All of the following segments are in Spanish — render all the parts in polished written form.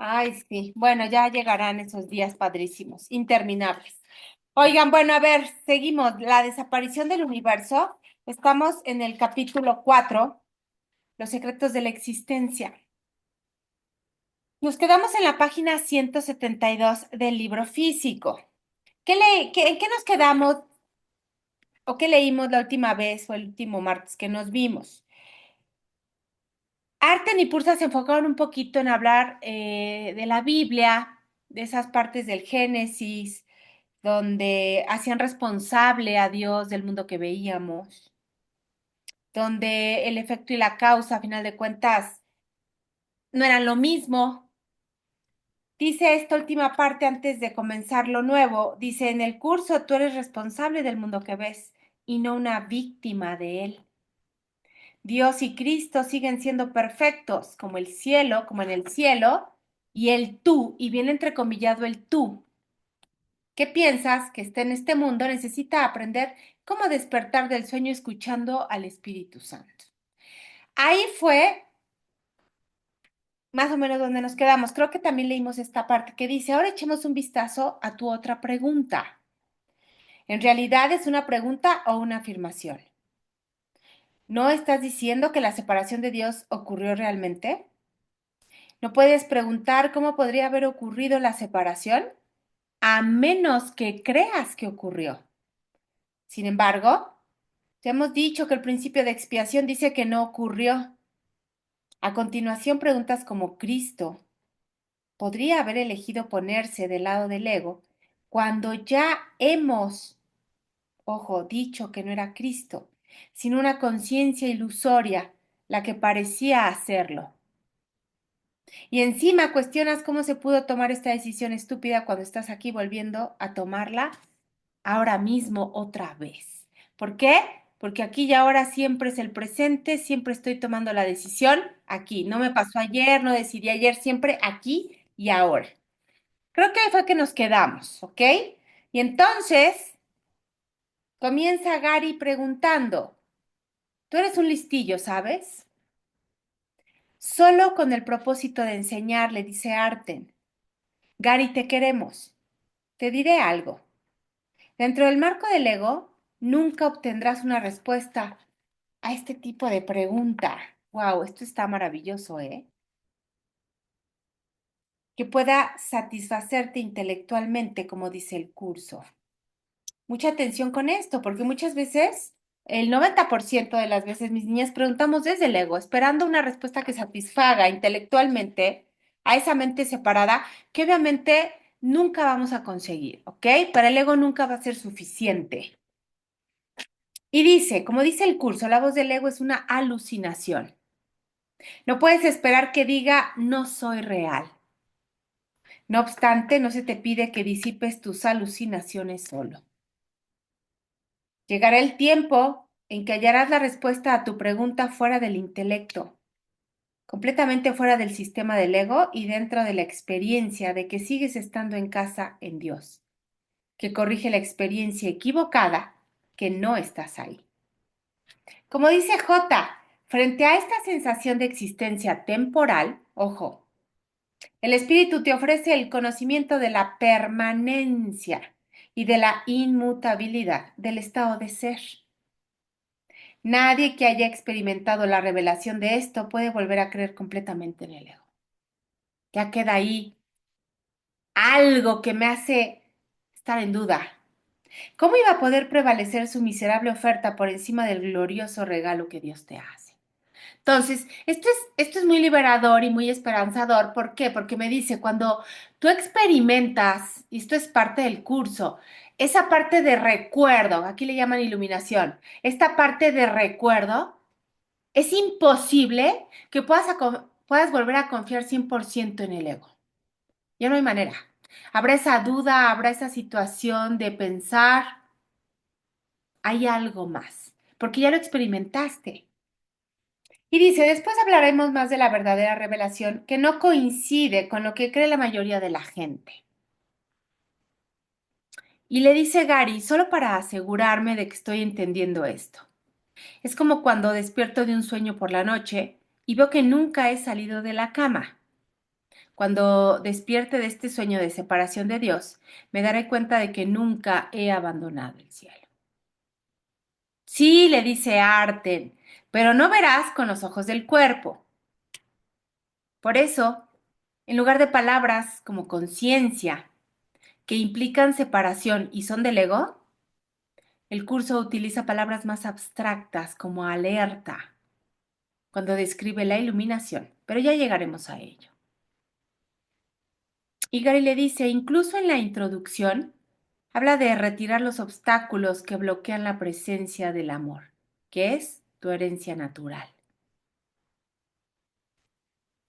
Ay, sí. Bueno, ya llegarán esos días padrísimos, interminables. Oigan, bueno, a ver, seguimos. La desaparición del universo. Estamos en el capítulo 4, Los secretos de la existencia. Nos quedamos en la página 172 del libro físico. ¿En qué nos quedamos o qué leímos la última vez o el último martes que nos vimos? Arten y Pursa se enfocaron un poquito en hablar de la Biblia, de esas partes del Génesis, donde hacían responsable a Dios del mundo que veíamos, donde el efecto y la causa, a final de cuentas, no eran lo mismo. Dice esta última parte antes de comenzar lo nuevo, dice, en el curso tú eres responsable del mundo que ves y no una víctima de él. Dios y Cristo siguen siendo perfectos, como el cielo, como en el cielo, y el tú, y viene entrecomillado el tú. ¿Qué piensas que está en este mundo? Necesita aprender cómo despertar del sueño escuchando al Espíritu Santo. Ahí fue más o menos donde nos quedamos. Creo que también leímos esta parte que dice, ahora echemos un vistazo a tu otra pregunta. ¿En realidad es una pregunta o una afirmación? ¿No estás diciendo que la separación de Dios ocurrió realmente? ¿No puedes preguntar cómo podría haber ocurrido la separación? A menos que creas que ocurrió. Sin embargo, te hemos dicho que el principio de expiación dice que no ocurrió. A continuación preguntas como Cristo podría haber elegido ponerse del lado del ego cuando ya hemos, ojo, dicho que no era Cristo, sino una conciencia ilusoria la que parecía hacerlo. Y encima cuestionas cómo se pudo tomar esta decisión estúpida cuando estás aquí volviendo a tomarla ahora mismo otra vez. ¿Por qué? Porque aquí y ahora siempre es el presente, siempre estoy tomando la decisión aquí. No me pasó ayer, no decidí ayer, siempre aquí y ahora. Creo que ahí fue que nos quedamos, ¿ok? Y entonces comienza Gary preguntando, tú eres un listillo, ¿sabes? Solo con el propósito de enseñar, le dice Arten. Gary, te queremos. Te diré algo. Dentro del marco del ego, nunca obtendrás una respuesta a este tipo de pregunta. Wow, esto está maravilloso, ¿eh? Que pueda satisfacerte intelectualmente, como dice el curso. Mucha atención con esto, porque muchas veces, el 90% de las veces, mis niñas preguntamos desde el ego, esperando una respuesta que satisfaga intelectualmente a esa mente separada, que obviamente nunca vamos a conseguir, ¿ok? Para el ego nunca va a ser suficiente. Y dice, como dice el curso, la voz del ego es una alucinación. No puedes esperar que diga no soy real. No obstante, no se te pide que disipes tus alucinaciones solo. Llegará el tiempo en que hallarás la respuesta a tu pregunta fuera del intelecto, completamente fuera del sistema del ego y dentro de la experiencia de que sigues estando en casa en Dios, que corrige la experiencia equivocada que no estás ahí. Como dice J, frente a esta sensación de existencia temporal, ojo, el espíritu te ofrece el conocimiento de la permanencia y de la inmutabilidad del estado de ser. Nadie que haya experimentado la revelación de esto puede volver a creer completamente en el ego. Ya queda ahí algo que me hace estar en duda. ¿Cómo iba a poder prevalecer su miserable oferta por encima del glorioso regalo que Dios te hace? Entonces, esto es muy liberador y muy esperanzador. ¿Por qué? Porque me dice, cuando tú experimentas, y esto es parte del curso, esa parte de recuerdo, aquí le llaman iluminación, esta parte de recuerdo, es imposible que puedas volver a confiar 100% en el ego. Ya no hay manera. Habrá esa duda, habrá esa situación de pensar, hay algo más, porque ya lo experimentaste. Y dice, después hablaremos más de la verdadera revelación que no coincide con lo que cree la mayoría de la gente. Y le dice Gary, solo para asegurarme de que estoy entendiendo esto. Es como cuando despierto de un sueño por la noche y veo que nunca he salido de la cama. Cuando despierte de este sueño de separación de Dios, me daré cuenta de que nunca he abandonado el cielo. Sí, le dice Arten, pero no verás con los ojos del cuerpo. Por eso, en lugar de palabras como conciencia, que implican separación y son del ego, el curso utiliza palabras más abstractas como alerta cuando describe la iluminación, pero ya llegaremos a ello. Y Gary le dice, incluso en la introducción, habla de retirar los obstáculos que bloquean la presencia del amor, que es tu herencia natural.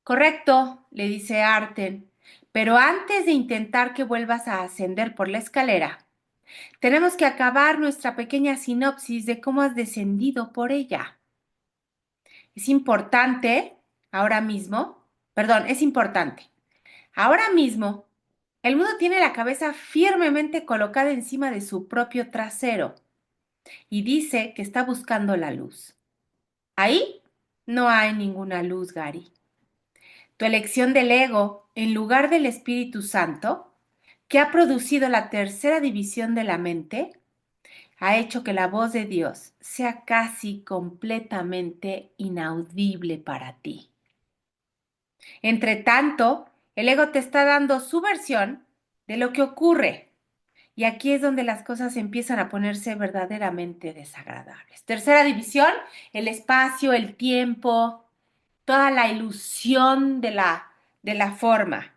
Correcto, le dice Arten, pero antes de intentar que vuelvas a ascender por la escalera, tenemos que acabar nuestra pequeña sinopsis de cómo has descendido por ella. Es importante, ahora mismo, perdón, es importante. Ahora mismo, el mundo tiene la cabeza firmemente colocada encima de su propio trasero y dice que está buscando la luz. Ahí no hay ninguna luz, Gary. Tu elección del ego en lugar del Espíritu Santo, que ha producido la tercera división de la mente, ha hecho que la voz de Dios sea casi completamente inaudible para ti. Entre tanto, el ego te está dando su versión de lo que ocurre. Y aquí es donde las cosas empiezan a ponerse verdaderamente desagradables. Tercera división, el espacio, el tiempo, toda la ilusión de la forma.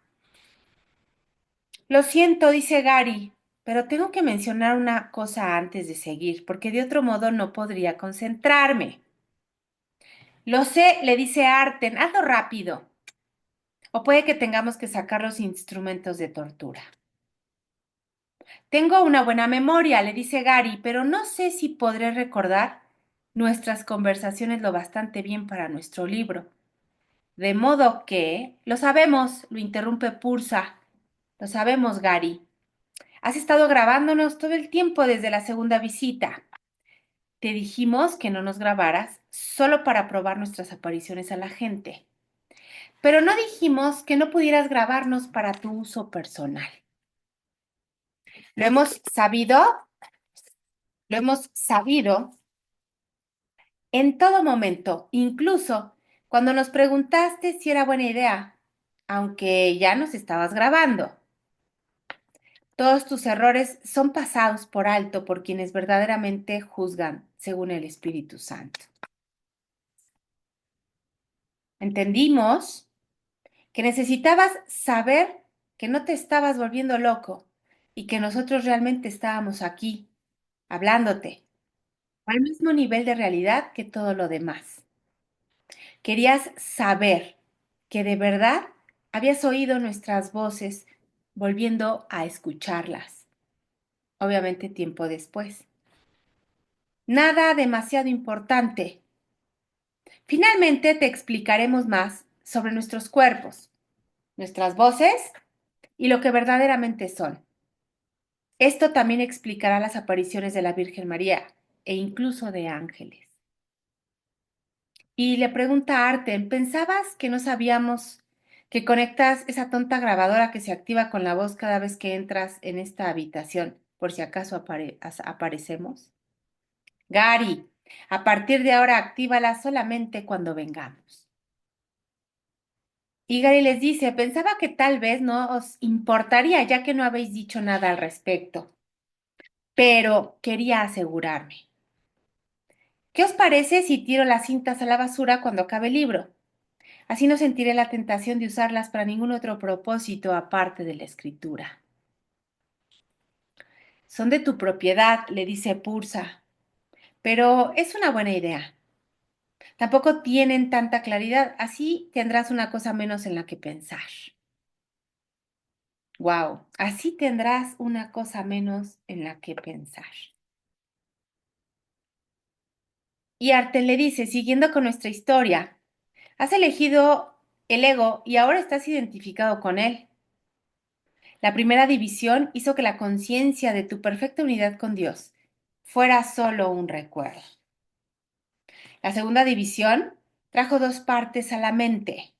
Lo siento, dice Gary, pero tengo que mencionar una cosa antes de seguir, porque de otro modo no podría concentrarme. Lo sé, le dice Arten, hazlo rápido. O puede que tengamos que sacar los instrumentos de tortura. Tengo una buena memoria, le dice Gary, pero no sé si podré recordar nuestras conversaciones lo bastante bien para nuestro libro. De modo que, lo sabemos, lo interrumpe Pursa. Lo sabemos, Gary. Has estado grabándonos todo el tiempo desde la segunda visita. Te dijimos que no nos grabaras solo para probar nuestras apariciones a la gente. Pero no dijimos que no pudieras grabarnos para tu uso personal. Lo hemos sabido, lo hemos sabido en todo momento, incluso cuando nos preguntaste si era buena idea, aunque ya nos estabas grabando. Todos tus errores son pasados por alto por quienes verdaderamente juzgan según el Espíritu Santo. Entendimos que necesitabas saber que no te estabas volviendo loco y que nosotros realmente estábamos aquí, hablándote, al mismo nivel de realidad que todo lo demás. Querías saber que de verdad habías oído nuestras voces volviendo a escucharlas, obviamente tiempo después. Nada demasiado importante. Finalmente te explicaremos más sobre nuestros cuerpos, nuestras voces y lo que verdaderamente son. Esto también explicará las apariciones de la Virgen María e incluso de ángeles. Y le pregunta a Arten, ¿pensabas que no sabíamos que conectas esa tonta grabadora que se activa con la voz cada vez que entras en esta habitación, por si acaso aparecemos? Gary, a partir de ahora actívala solamente cuando vengamos. Y Gary les dice, pensaba que tal vez no os importaría ya que no habéis dicho nada al respecto, pero quería asegurarme. ¿Qué os parece si tiro las cintas a la basura cuando acabe el libro? Así no sentiré la tentación de usarlas para ningún otro propósito aparte de la escritura. Son de tu propiedad, le dice Pursa, pero es una buena idea. Tampoco tienen tanta claridad, así tendrás una cosa menos en la que pensar. Wow, así tendrás una cosa menos en la que pensar. Y Arten le dice, siguiendo con nuestra historia, has elegido el ego y ahora estás identificado con él. La primera división hizo que la conciencia de tu perfecta unidad con Dios fuera solo un recuerdo. La segunda división trajo dos partes a la mente.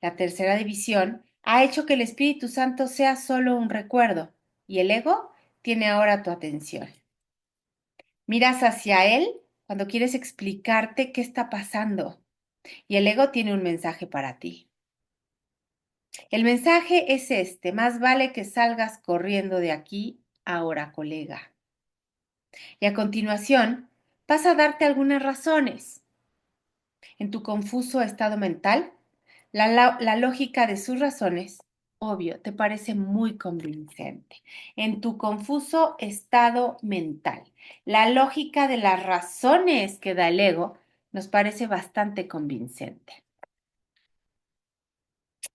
La tercera división ha hecho que el Espíritu Santo sea solo un recuerdo y el ego tiene ahora tu atención. Miras hacia él cuando quieres explicarte qué está pasando y el ego tiene un mensaje para ti. El mensaje es este: más vale que salgas corriendo de aquí ahora, colega. Y a continuación vas a darte algunas razones. En tu confuso estado mental, la lógica de sus razones, obvio, te parece muy convincente. En tu confuso estado mental, la lógica de las razones que da el ego nos parece bastante convincente.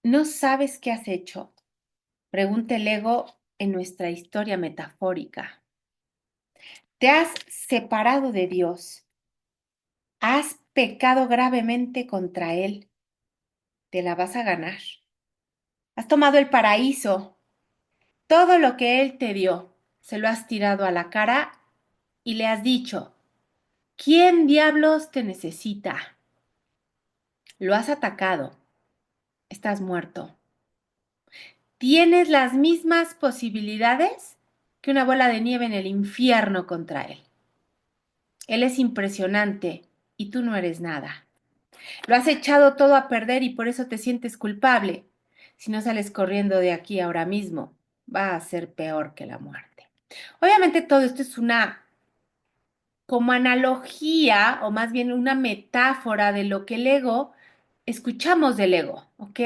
¿No sabes qué has hecho? Pregunta el ego en nuestra historia metafórica. Te has separado de Dios, has pecado gravemente contra Él, te la vas a ganar. Has tomado el paraíso, todo lo que Él te dio, se lo has tirado a la cara y le has dicho: ¿quién diablos te necesita? Lo has atacado, estás muerto. Tienes las mismas posibilidades que una bola de nieve en el infierno contra Él. Él es impresionante y tú no eres nada. Lo has echado todo a perder y por eso te sientes culpable. Si no sales corriendo de aquí ahora mismo, va a ser peor que la muerte. Obviamente todo esto es una como analogía o más bien una metáfora de lo que el ego, escuchamos del ego, ¿ok?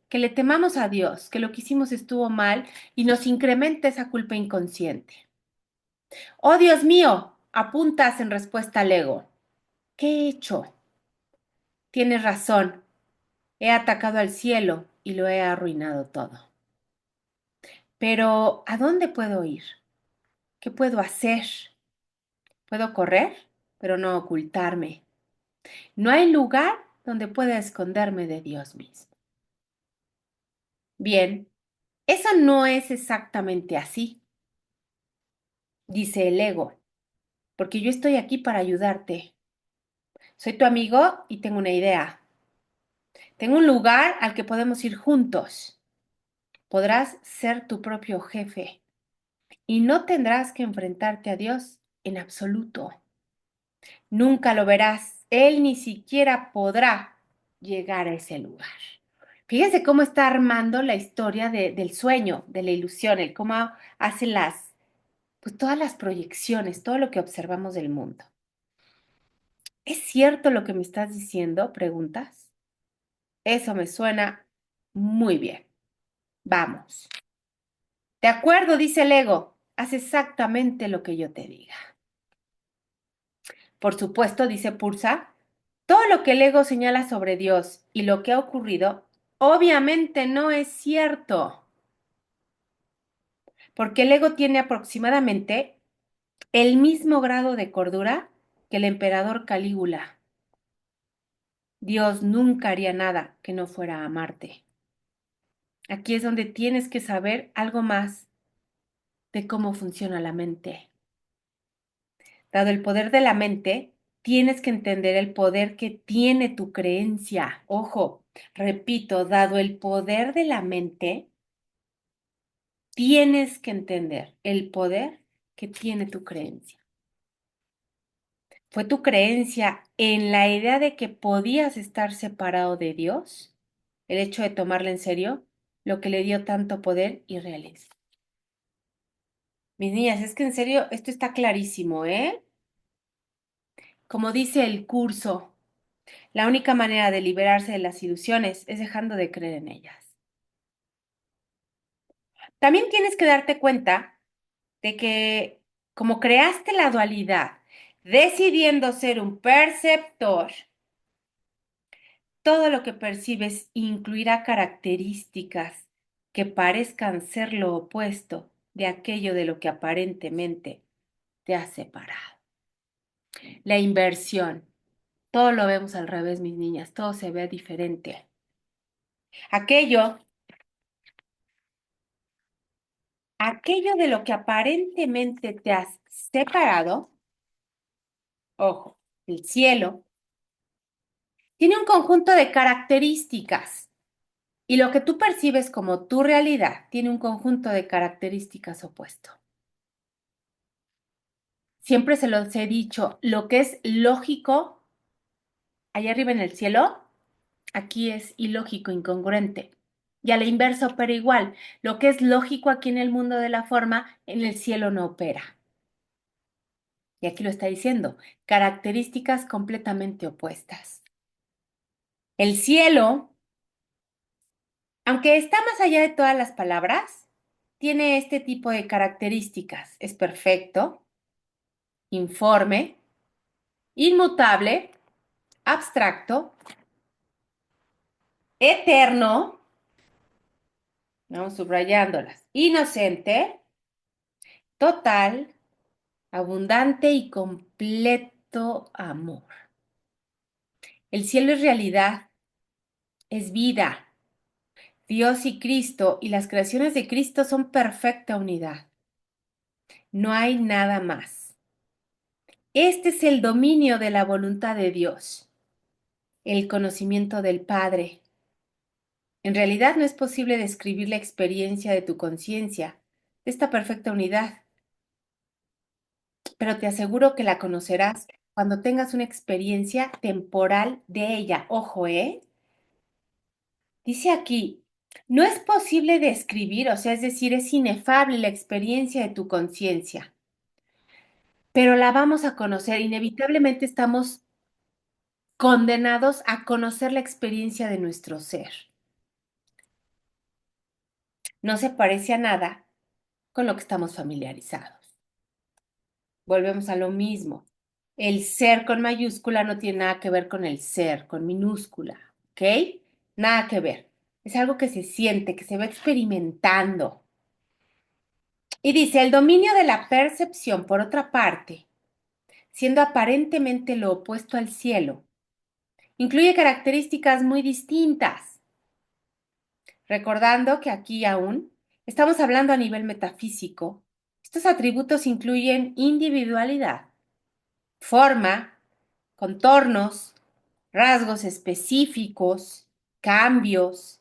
Que le temamos a Dios, que lo que hicimos estuvo mal y nos incrementa esa culpa inconsciente. Oh, Dios mío, apuntas en respuesta al ego. ¿Qué he hecho? Tienes razón, he atacado al cielo y lo he arruinado todo. Pero, ¿a dónde puedo ir? ¿Qué puedo hacer? Puedo correr, pero no ocultarme. No hay lugar donde pueda esconderme de Dios mismo. Bien, eso no es exactamente así, dice el ego, porque yo estoy aquí para ayudarte. Soy tu amigo y tengo una idea. Tengo un lugar al que podemos ir juntos. Podrás ser tu propio jefe y no tendrás que enfrentarte a Dios en absoluto. Nunca lo verás. Él ni siquiera podrá llegar a ese lugar. Fíjense cómo está armando la historia del sueño, de la ilusión, el cómo hace pues todas las proyecciones, todo lo que observamos del mundo. ¿Es cierto lo que me estás diciendo? Preguntas. Eso me suena muy bien. Vamos. De acuerdo, dice el ego. Haz exactamente lo que yo te diga. Por supuesto, dice Pursa, todo lo que el ego señala sobre Dios y lo que ha ocurrido, obviamente no es cierto, porque el ego tiene aproximadamente el mismo grado de cordura que el emperador Calígula. Dios nunca haría nada que no fuera a amarte. Aquí es donde tienes que saber algo más de cómo funciona la mente. Dado el poder de la mente, tienes que entender el poder que tiene tu creencia. Ojo, repito, dado el poder de la mente, tienes que entender el poder que tiene tu creencia. ¿Fue tu creencia en la idea de que podías estar separado de Dios? El hecho de tomarla en serio, lo que le dio tanto poder y realismo. Mis niñas, es que en serio, esto está clarísimo, ¿eh? Como dice el curso, la única manera de liberarse de las ilusiones es dejando de creer en ellas. También tienes que darte cuenta de que como creaste la dualidad, decidiendo ser un perceptor, todo lo que percibes incluirá características que parezcan ser lo opuesto de aquello de lo que aparentemente te has separado. La inversión. Todo lo vemos al revés, mis niñas, todo se ve diferente. Aquello, aquello de lo que aparentemente te has separado, ojo, el cielo, tiene un conjunto de características. Y lo que tú percibes como tu realidad tiene un conjunto de características opuesto. Siempre se los he dicho, lo que es lógico allá arriba en el cielo, aquí es ilógico, incongruente. Y a la inversa opera igual. Lo que es lógico aquí en el mundo de la forma, en el cielo no opera. Y aquí lo está diciendo, características completamente opuestas. El cielo, aunque está más allá de todas las palabras, tiene este tipo de características. Es perfecto, informe, inmutable, abstracto, eterno, vamos subrayándolas, inocente, total, abundante y completo amor. El cielo es realidad, es vida. Dios y Cristo y las creaciones de Cristo son perfecta unidad. No hay nada más. Este es el dominio de la voluntad de Dios, el conocimiento del Padre. En realidad no es posible describir la experiencia de tu conciencia, de esta perfecta unidad, pero te aseguro que la conocerás cuando tengas una experiencia temporal de ella. Ojo, ¿eh? Dice aquí, no es posible describir, o sea, es decir, es inefable la experiencia de tu conciencia, pero la vamos a conocer. Inevitablemente estamos condenados a conocer la experiencia de nuestro ser. No se parece a nada con lo que estamos familiarizados. Volvemos a lo mismo. El ser con mayúscula no tiene nada que ver con el ser con minúscula, ¿ok? Nada que ver. Es algo que se siente, que se va experimentando. Y dice, el dominio de la percepción, por otra parte, siendo aparentemente lo opuesto al cielo, incluye características muy distintas, recordando que aquí aún estamos hablando a nivel metafísico. Estos atributos incluyen individualidad, forma, contornos, rasgos específicos, cambios,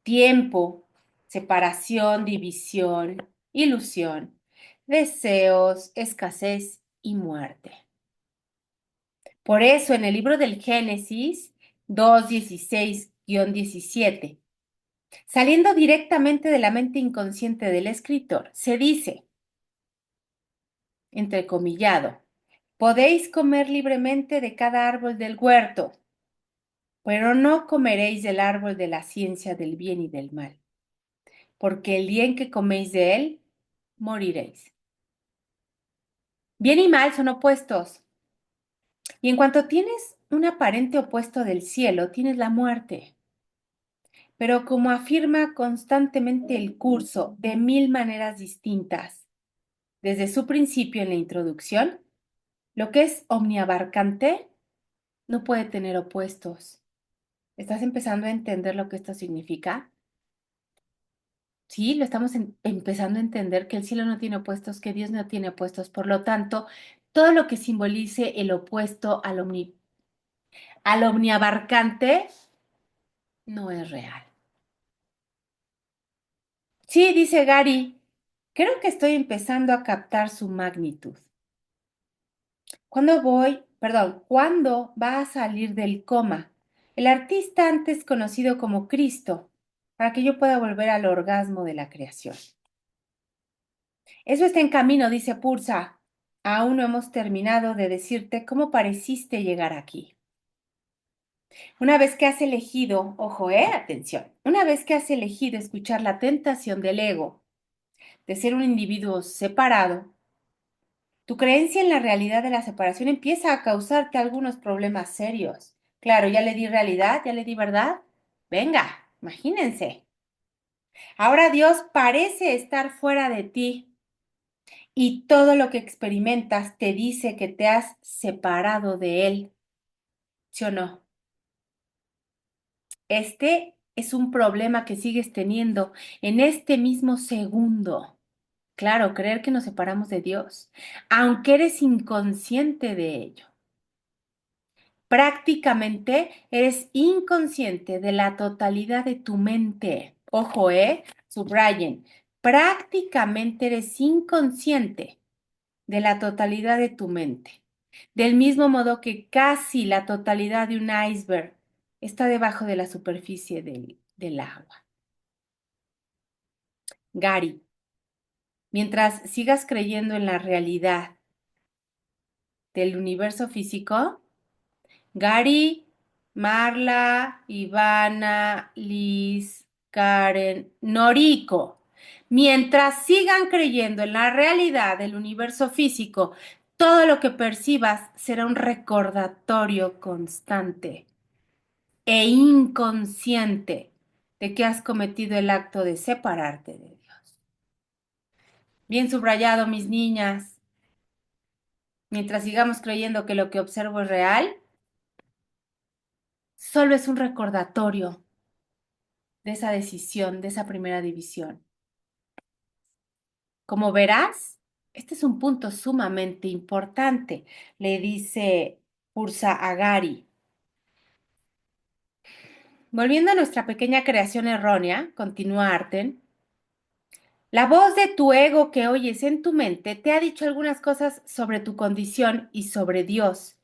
tiempo, separación, división, ilusión, deseos, escasez y muerte. Por eso en el libro del Génesis 2:16-17, saliendo directamente de la mente inconsciente del escritor, se dice, entrecomillado, podéis comer libremente de cada árbol del huerto, pero no comeréis del árbol de la ciencia del bien y del mal, porque el día en que coméis de él, moriréis. Bien y mal son opuestos, y en cuanto tienes un aparente opuesto del cielo, tienes la muerte. Pero como afirma constantemente el curso de 1000 maneras distintas, desde su principio en la introducción, lo que es omniabarcante no puede tener opuestos. ¿Estás empezando a entender lo que esto significa? Sí, lo estamos empezando a entender que el cielo no tiene opuestos, que Dios no tiene opuestos. Por lo tanto, todo lo que simbolice el opuesto al omniabarcante no es real. Sí, dice Gary, creo que estoy empezando a captar su magnitud. ¿Cuándo va a salir del coma? El artista antes conocido como Cristo, para que yo pueda volver al orgasmo de la creación. Eso está en camino, dice Pursa. Aún no hemos terminado de decirte cómo pareciste llegar aquí. Una vez que has elegido, ojo, atención, una vez que has elegido escuchar la tentación del ego de ser un individuo separado, tu creencia en la realidad de la separación empieza a causarte algunos problemas serios. Claro, ya le di realidad, ya le di verdad. Venga, imagínense. Ahora Dios parece estar fuera de ti y todo lo que experimentas te dice que te has separado de Él. ¿Sí o no? Este es un problema que sigues teniendo en este mismo segundo. Claro, creer que nos separamos de Dios, aunque eres inconsciente de ello. Prácticamente eres inconsciente de la totalidad de tu mente. Ojo, subrayen. Prácticamente eres inconsciente de la totalidad de tu mente. Del mismo modo que casi la totalidad de un iceberg está debajo de la superficie del agua. Gary, mientras sigas creyendo en la realidad del universo físico, Gary, Marla, Ivana, Liz, Karen, Noriko. Mientras sigan creyendo en la realidad del universo físico, todo lo que percibas será un recordatorio constante e inconsciente de que has cometido el acto de separarte de Dios. Bien subrayado, mis niñas. Mientras sigamos creyendo que lo que observo es real, solo es un recordatorio de esa decisión, de esa primera división. Como verás, este es un punto sumamente importante, le dice Pursa a Gary. Volviendo a nuestra pequeña creación errónea, continúa Arten, la voz de tu ego que oyes en tu mente te ha dicho algunas cosas sobre tu condición y sobre Dios,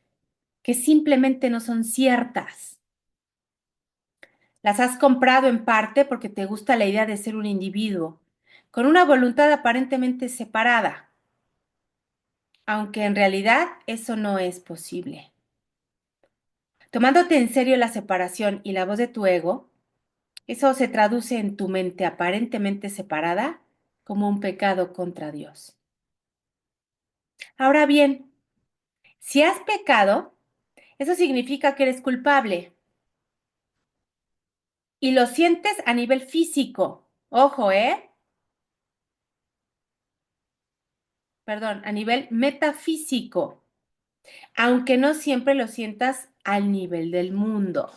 que simplemente no son ciertas. Las has comprado en parte porque te gusta la idea de ser un individuo, con una voluntad aparentemente separada, aunque en realidad eso no es posible. Tomándote en serio la separación y la voz de tu ego, eso se traduce en tu mente aparentemente separada como un pecado contra Dios. Ahora bien, si has pecado, eso significa que eres culpable y lo sientes a nivel físico. Ojo, perdón, a nivel metafísico, aunque no siempre lo sientas al nivel del mundo.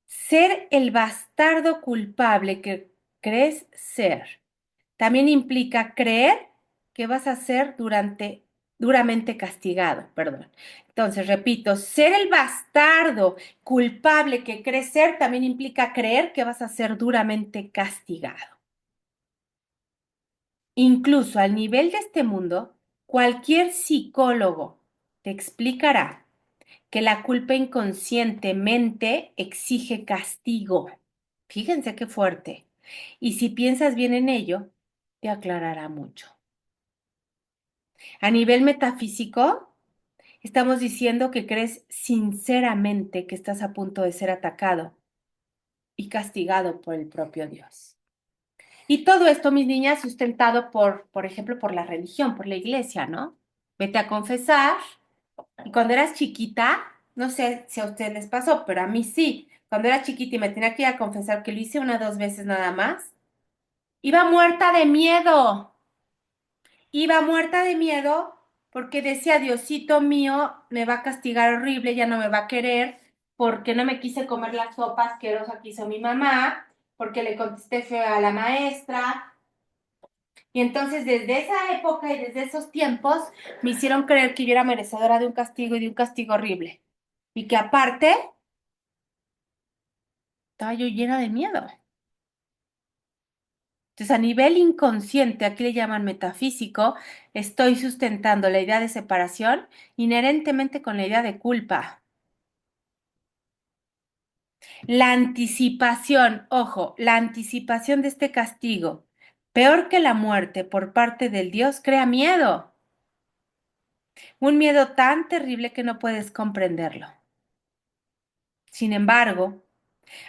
Ser el bastardo culpable que crees ser también implica creer que vas a ser duramente castigado, perdón. Entonces, repito, ser el bastardo culpable que crees ser también implica creer que vas a ser duramente castigado. Incluso al nivel de este mundo, cualquier psicólogo te explicará que la culpa inconscientemente exige castigo. Fíjense qué fuerte. Y si piensas bien en ello, te aclarará mucho. A nivel metafísico, estamos diciendo que crees sinceramente que estás a punto de ser atacado y castigado por el propio Dios. Y todo esto, mis niñas, sustentado por ejemplo, por la religión, por la iglesia, ¿no? Vete a confesar. Y cuando eras chiquita, no sé si a ustedes les pasó, pero a mí sí. Cuando era chiquita y me tenía que ir a confesar que lo hice una o dos veces nada más, iba muerta de miedo. Iba muerta de miedo porque decía, Diosito mío, me va a castigar horrible, ya no me va a querer, porque no me quise comer la sopa asquerosa que hizo mi mamá, porque le contesté feo a la maestra. Y entonces desde esa época y desde esos tiempos me hicieron creer que yo era merecedora de un castigo y de un castigo horrible. Y que aparte estaba yo llena de miedo. Entonces, a nivel inconsciente, aquí le llaman metafísico, estoy sustentando la idea de separación inherentemente con la idea de culpa. La anticipación, ojo, la anticipación de este castigo, peor que la muerte por parte del Dios, crea miedo. Un miedo tan terrible que no puedes comprenderlo. Sin embargo,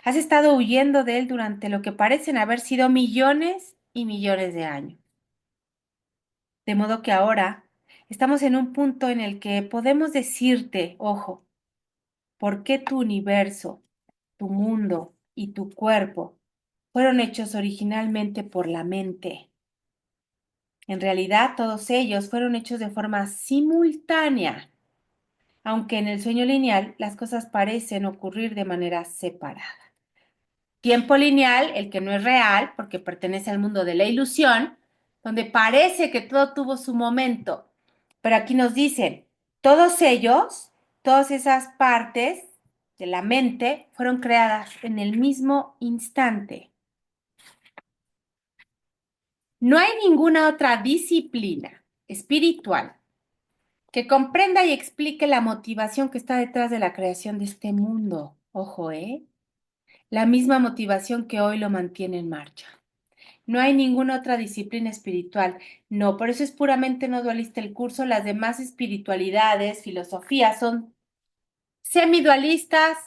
has estado huyendo de él durante lo que parecen haber sido millones y millones de años. De modo que ahora estamos en un punto en el que podemos decirte, ojo, por qué tu universo, tu mundo y tu cuerpo fueron hechos originalmente por la mente. En realidad, todos ellos fueron hechos de forma simultánea, aunque en el sueño lineal las cosas parecen ocurrir de manera separada. Tiempo lineal, el que no es real, porque pertenece al mundo de la ilusión, donde parece que todo tuvo su momento. Pero aquí nos dicen, todos ellos todas esas partes de la mente fueron creadas en el mismo instante. No hay ninguna otra disciplina espiritual que comprenda y explique la motivación que está detrás de la creación de este mundo. Ojo, ¿eh? La misma motivación que hoy lo mantiene en marcha. No hay ninguna otra disciplina espiritual. No, por eso es puramente no dualista el curso. Las demás espiritualidades, filosofías son semidualistas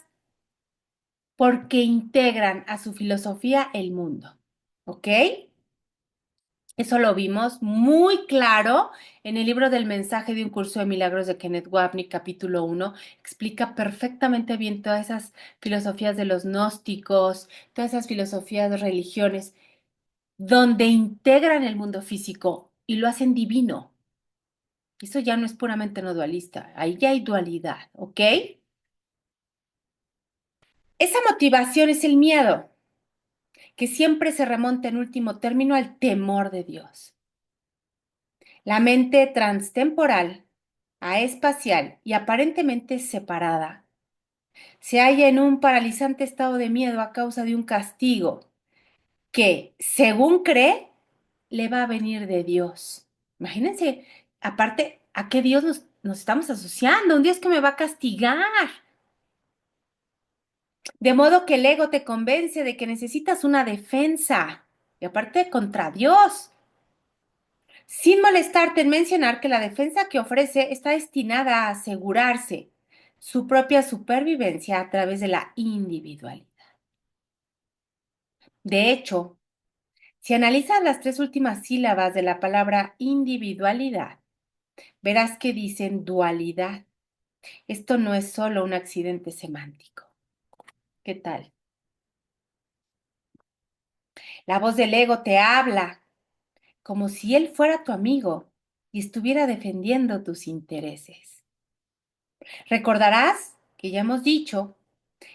porque integran a su filosofía el mundo. ¿Ok? Eso lo vimos muy claro en el libro del mensaje de un curso de milagros de Kenneth Wapnick, capítulo 1. Explica perfectamente bien todas esas filosofías de los gnósticos, todas esas filosofías de religiones, donde integran el mundo físico y lo hacen divino. Eso ya no es puramente no dualista, ahí ya hay dualidad, ¿ok? Esa motivación es el miedo, que siempre se remonta en último término al temor de Dios. La mente transtemporal, aespacial y aparentemente separada se halla en un paralizante estado de miedo a causa de un castigo que, según cree, le va a venir de Dios. Imagínense, aparte, ¿a qué Dios nos estamos asociando? Un Dios que me va a castigar. De modo que el ego te convence de que necesitas una defensa, y aparte contra Dios, sin molestarte en mencionar que la defensa que ofrece está destinada a asegurarse su propia supervivencia a través de la individualidad. De hecho, si analizas las tres últimas sílabas de la palabra individualidad, verás que dicen dualidad. Esto no es solo un accidente semántico. ¿Qué tal? La voz del ego te habla como si él fuera tu amigo y estuviera defendiendo tus intereses. Recordarás que ya hemos dicho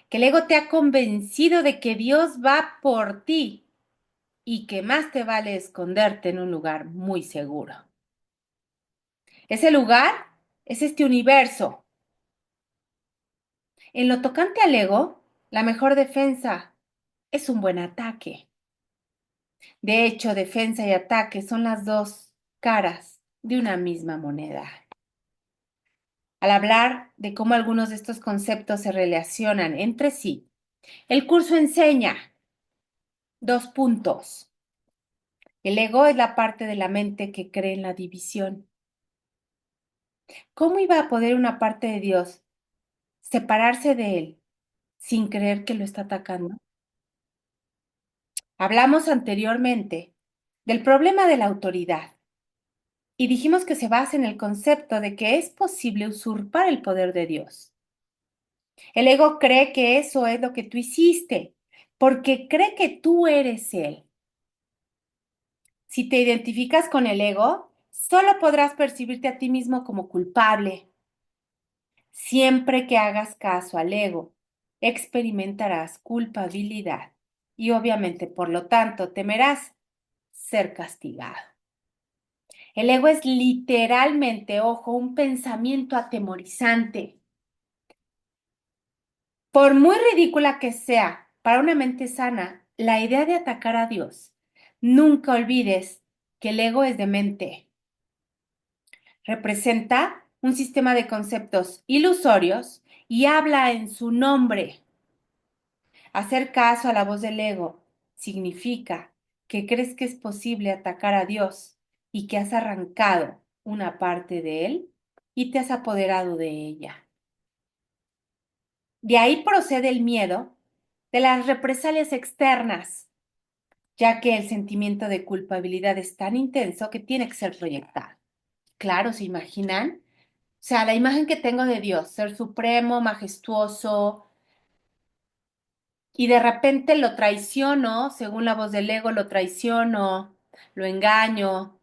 que el ego te ha convencido de que Dios va por ti y que más te vale esconderte en un lugar muy seguro. Ese lugar es este universo. En lo tocante al ego, la mejor defensa es un buen ataque. De hecho, defensa y ataque son las dos caras de una misma moneda. Al hablar de cómo algunos de estos conceptos se relacionan entre sí, el curso enseña dos puntos. El ego es la parte de la mente que cree en la división. ¿Cómo iba a poder una parte de Dios separarse de él sin creer que lo está atacando? Hablamos anteriormente del problema de la autoridad y dijimos que se basa en el concepto de que es posible usurpar el poder de Dios. El ego cree que eso es lo que tú hiciste, porque cree que tú eres él. Si te identificas con el ego, solo podrás percibirte a ti mismo como culpable. Siempre que hagas caso al ego, experimentarás culpabilidad y obviamente, por lo tanto, temerás ser castigado. El ego es literalmente, ojo, un pensamiento atemorizante. Por muy ridícula que sea para una mente sana la idea de atacar a Dios, nunca olvides que el ego es de mente. Representa un sistema de conceptos ilusorios y habla en su nombre. Hacer caso a la voz del ego significa que crees que es posible atacar a Dios y que has arrancado una parte de él y te has apoderado de ella. De ahí procede el miedo de las represalias externas, ya que el sentimiento de culpabilidad es tan intenso que tiene que ser proyectado. Claro, ¿se imaginan? O sea, la imagen que tengo de Dios, ser supremo, majestuoso, y de repente lo traiciono, según la voz del ego, lo traiciono, lo engaño,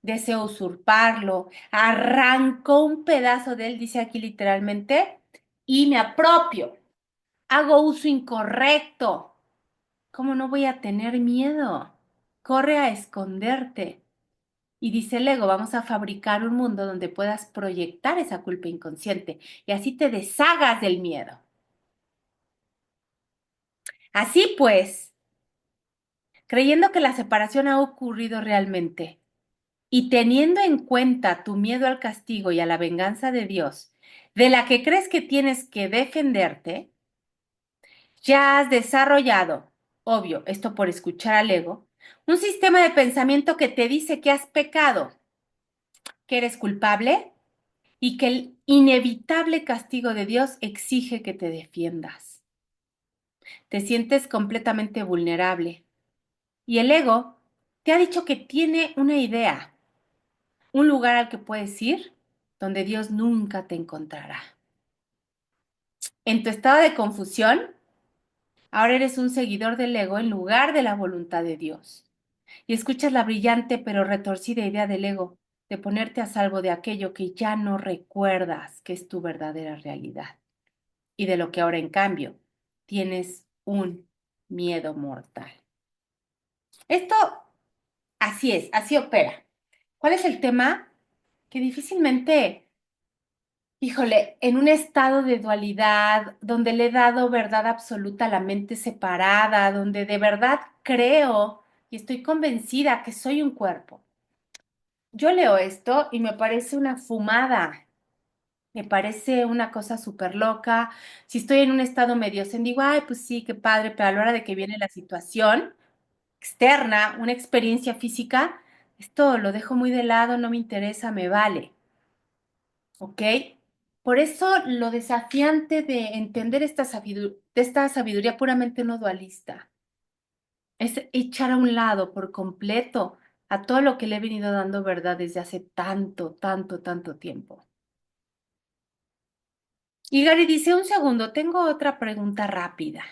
deseo usurparlo, arranco un pedazo de él, dice aquí literalmente, y me apropio, hago uso incorrecto. ¿Cómo no voy a tener miedo? Corre a esconderte. Y dice el ego, vamos a fabricar un mundo donde puedas proyectar esa culpa inconsciente y así te deshagas del miedo. Así pues, creyendo que la separación ha ocurrido realmente y teniendo en cuenta tu miedo al castigo y a la venganza de Dios, de la que crees que tienes que defenderte, ya has desarrollado, obvio, esto por escuchar al ego, un sistema de pensamiento que te dice que has pecado, que eres culpable y que el inevitable castigo de Dios exige que te defiendas. Te sientes completamente vulnerable y el ego te ha dicho que tiene una idea, un lugar al que puedes ir donde Dios nunca te encontrará. En tu estado de confusión, ahora eres un seguidor del ego en lugar de la voluntad de Dios. Y escuchas la brillante pero retorcida idea del ego de ponerte a salvo de aquello que ya no recuerdas que es tu verdadera realidad y de lo que ahora en cambio tienes un miedo mortal. Esto así es, así opera. ¿Cuál es el tema? Que difícilmente, híjole, en un estado de dualidad, donde le he dado verdad absoluta a la mente separada, donde de verdad creo y estoy convencida que soy un cuerpo. Yo leo esto y me parece una fumada, me parece una cosa súper loca. Si estoy en un estado medio zen, digo, ay, pues sí, qué padre, pero a la hora de que viene la situación externa, una experiencia física, esto lo dejo muy de lado, no me interesa, me vale. ¿Ok? Por eso lo desafiante de entender esta sabiduría puramente no dualista es echar a un lado por completo a todo lo que le he venido dando verdad desde hace tanto, tanto, tanto tiempo. Y Gary dice, un segundo, tengo otra pregunta rápida.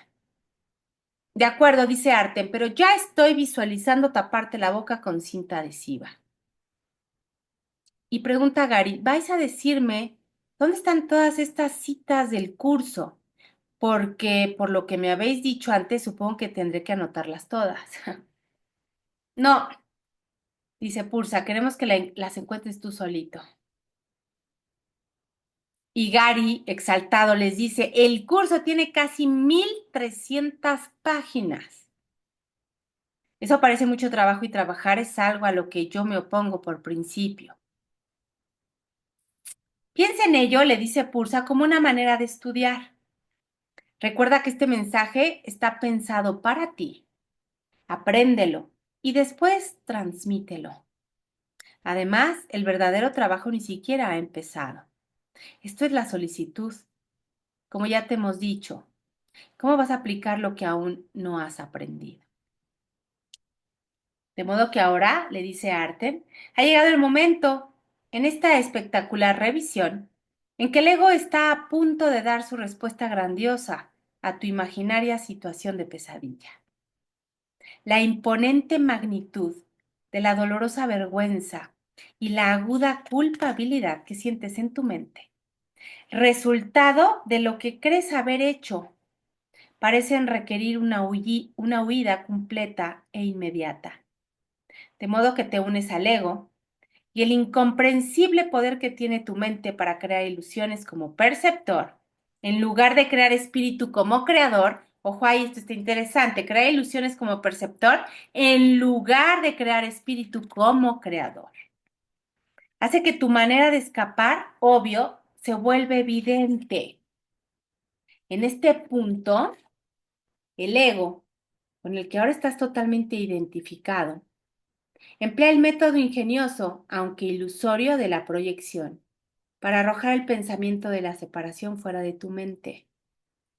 De acuerdo, dice Arten, pero ya estoy visualizando taparte la boca con cinta adhesiva. Y pregunta Gary, ¿vais a decirme dónde están todas estas citas del curso? Porque por lo que me habéis dicho antes, supongo que tendré que anotarlas todas. No, dice Pursa, queremos que las encuentres tú solito. Y Gary, exaltado, les dice, el curso tiene casi 1,300 páginas. Eso parece mucho trabajo y trabajar es algo a lo que yo me opongo por principio. Piensa en ello, le dice Pursa, como una manera de estudiar. Recuerda que este mensaje está pensado para ti. Apréndelo y después transmítelo. Además, el verdadero trabajo ni siquiera ha empezado. Esto es la solicitud. Como ya te hemos dicho, ¿cómo vas a aplicar lo que aún no has aprendido? De modo que ahora, le dice Arten, ha llegado el momento, en esta espectacular revisión, en que el ego está a punto de dar su respuesta grandiosa a tu imaginaria situación de pesadilla. La imponente magnitud de la dolorosa vergüenza y la aguda culpabilidad que sientes en tu mente, resultado de lo que crees haber hecho, parecen requerir una huida completa e inmediata. De modo que te unes al ego y el incomprensible poder que tiene tu mente para crear ilusiones como perceptor, en lugar de crear espíritu como creador. Ojo ahí, esto está interesante, crear ilusiones como perceptor en lugar de crear espíritu como creador. Hace que tu manera de escapar, obvio, se vuelve evidente. En este punto, el ego, con el que ahora estás totalmente identificado, emplea el método ingenioso, aunque ilusorio, de la proyección para arrojar el pensamiento de la separación fuera de tu mente.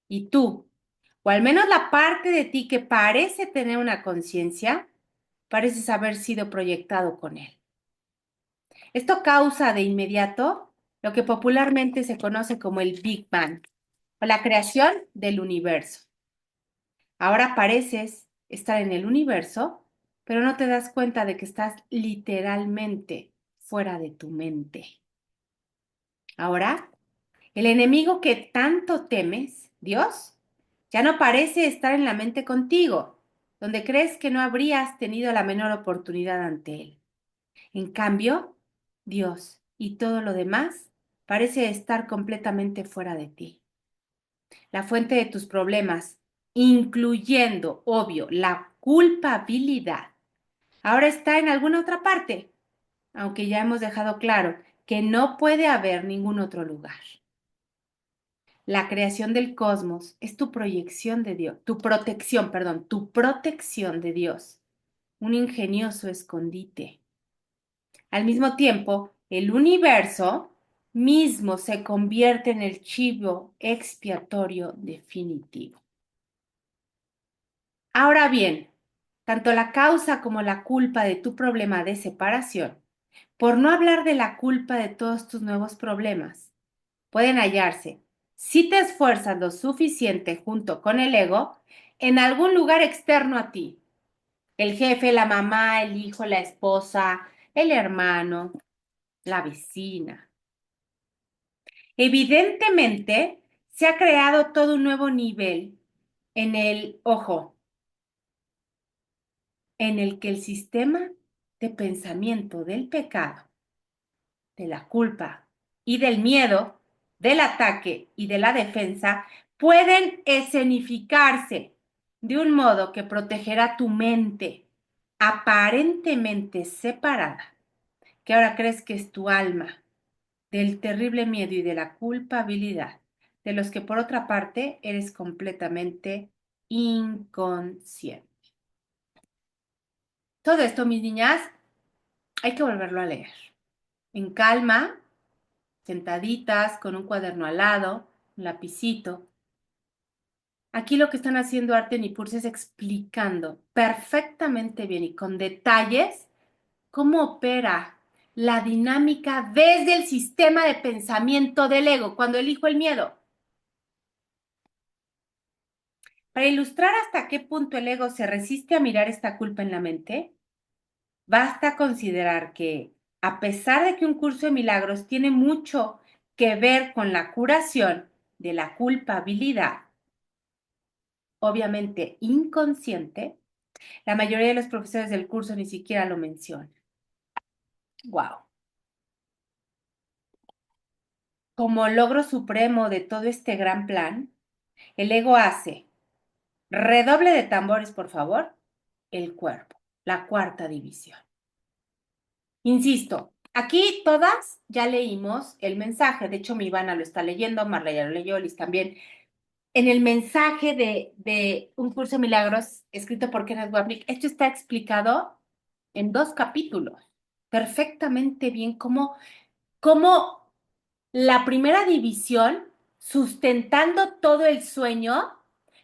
Y tú, o al menos la parte de ti que parece tener una conciencia, pareces haber sido proyectado con él. Esto causa de inmediato lo que popularmente se conoce como el Big Bang, o la creación del universo. Ahora pareces estar en el universo, pero no te das cuenta de que estás literalmente fuera de tu mente. Ahora, el enemigo que tanto temes, Dios, ya no parece estar en la mente contigo, donde crees que no habrías tenido la menor oportunidad ante él. En cambio, Dios y todo lo demás parece estar completamente fuera de ti. La fuente de tus problemas, incluyendo, obvio, la culpabilidad, ahora está en alguna otra parte, aunque ya hemos dejado claro que no puede haber ningún otro lugar. La creación del cosmos es tu proyección de Dios, tu protección de Dios, un ingenioso escondite. Al mismo tiempo, el universo mismo se convierte en el chivo expiatorio definitivo. Ahora bien, tanto la causa como la culpa de tu problema de separación, por no hablar de la culpa de todos tus nuevos problemas, pueden hallarse, si te esfuerzas lo suficiente junto con el ego, en algún lugar externo a ti. El jefe, la mamá, el hijo, la esposa, el hermano, la vecina. Evidentemente, se ha creado todo un nuevo nivel en el, ojo, en el que el sistema de pensamiento del pecado, de la culpa y del miedo, del ataque y de la defensa pueden escenificarse de un modo que protegerá tu mente aparentemente separada, que ahora crees que es tu alma, del terrible miedo y de la culpabilidad, de los que por otra parte eres completamente inconsciente. Todo esto, mis niñas, hay que volverlo a leer. En calma, sentaditas, con un cuaderno al lado, un lapicito. Aquí lo que están haciendo Arte Nipurse es explicando perfectamente bien y con detalles cómo opera la dinámica desde el sistema de pensamiento del ego, cuando elijo el miedo. Para ilustrar hasta qué punto el ego se resiste a mirar esta culpa en la mente, basta considerar que, a pesar de que un curso de milagros tiene mucho que ver con la curación de la culpabilidad, obviamente inconsciente, la mayoría de los profesores del curso ni siquiera lo mencionan. ¡Wow! Como logro supremo de todo este gran plan, el ego hace, redoble de tambores, por favor, el cuerpo, la cuarta división. Insisto, aquí todas ya leímos el mensaje. De hecho, mi Ivana lo está leyendo, Marla ya lo leyó, Liz también. En el mensaje de Un Curso de Milagros, escrito por Kenneth Wapnick, esto está explicado en 2 capítulos. Perfectamente bien cómo la primera división, sustentando todo el sueño,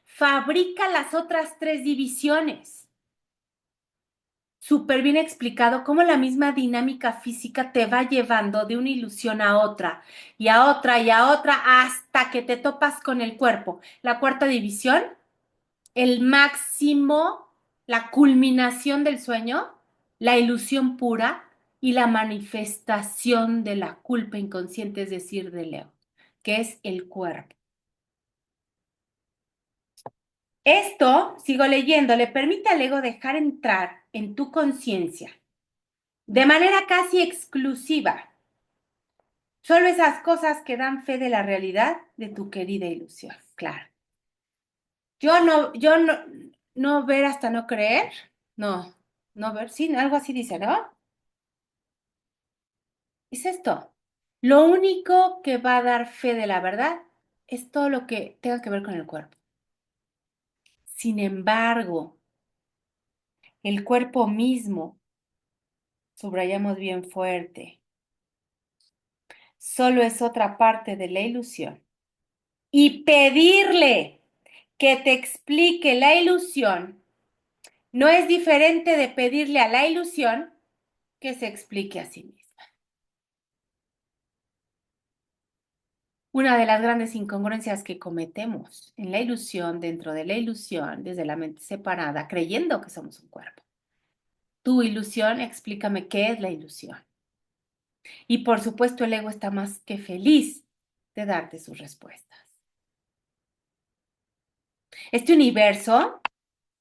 fabrica las otras 3 divisiones. Súper bien explicado cómo la misma dinámica física te va llevando de una ilusión a otra y a otra y a otra hasta que te topas con el cuerpo. La cuarta división, el máximo, la culminación del sueño, la ilusión pura y la manifestación de la culpa inconsciente, es decir, del ego, que es el cuerpo. Esto, sigo leyendo, le permite al ego dejar entrar en tu conciencia de manera casi exclusiva solo esas cosas que dan fe de la realidad de tu querida ilusión. Claro. No ver hasta no creer. No, no ver, sí, algo así dice, ¿no? Es esto. Lo único que va a dar fe de la verdad es todo lo que tenga que ver con el cuerpo. Sin embargo, el cuerpo mismo, subrayamos bien fuerte, solo es otra parte de la ilusión. Y pedirle que te explique la ilusión no es diferente de pedirle a la ilusión que se explique a sí misma. Una de las grandes incongruencias que cometemos en la ilusión, dentro de la ilusión, desde la mente separada, creyendo que somos un cuerpo. Tu ilusión, explícame qué es la ilusión. Y por supuesto el ego está más que feliz de darte sus respuestas. Este universo,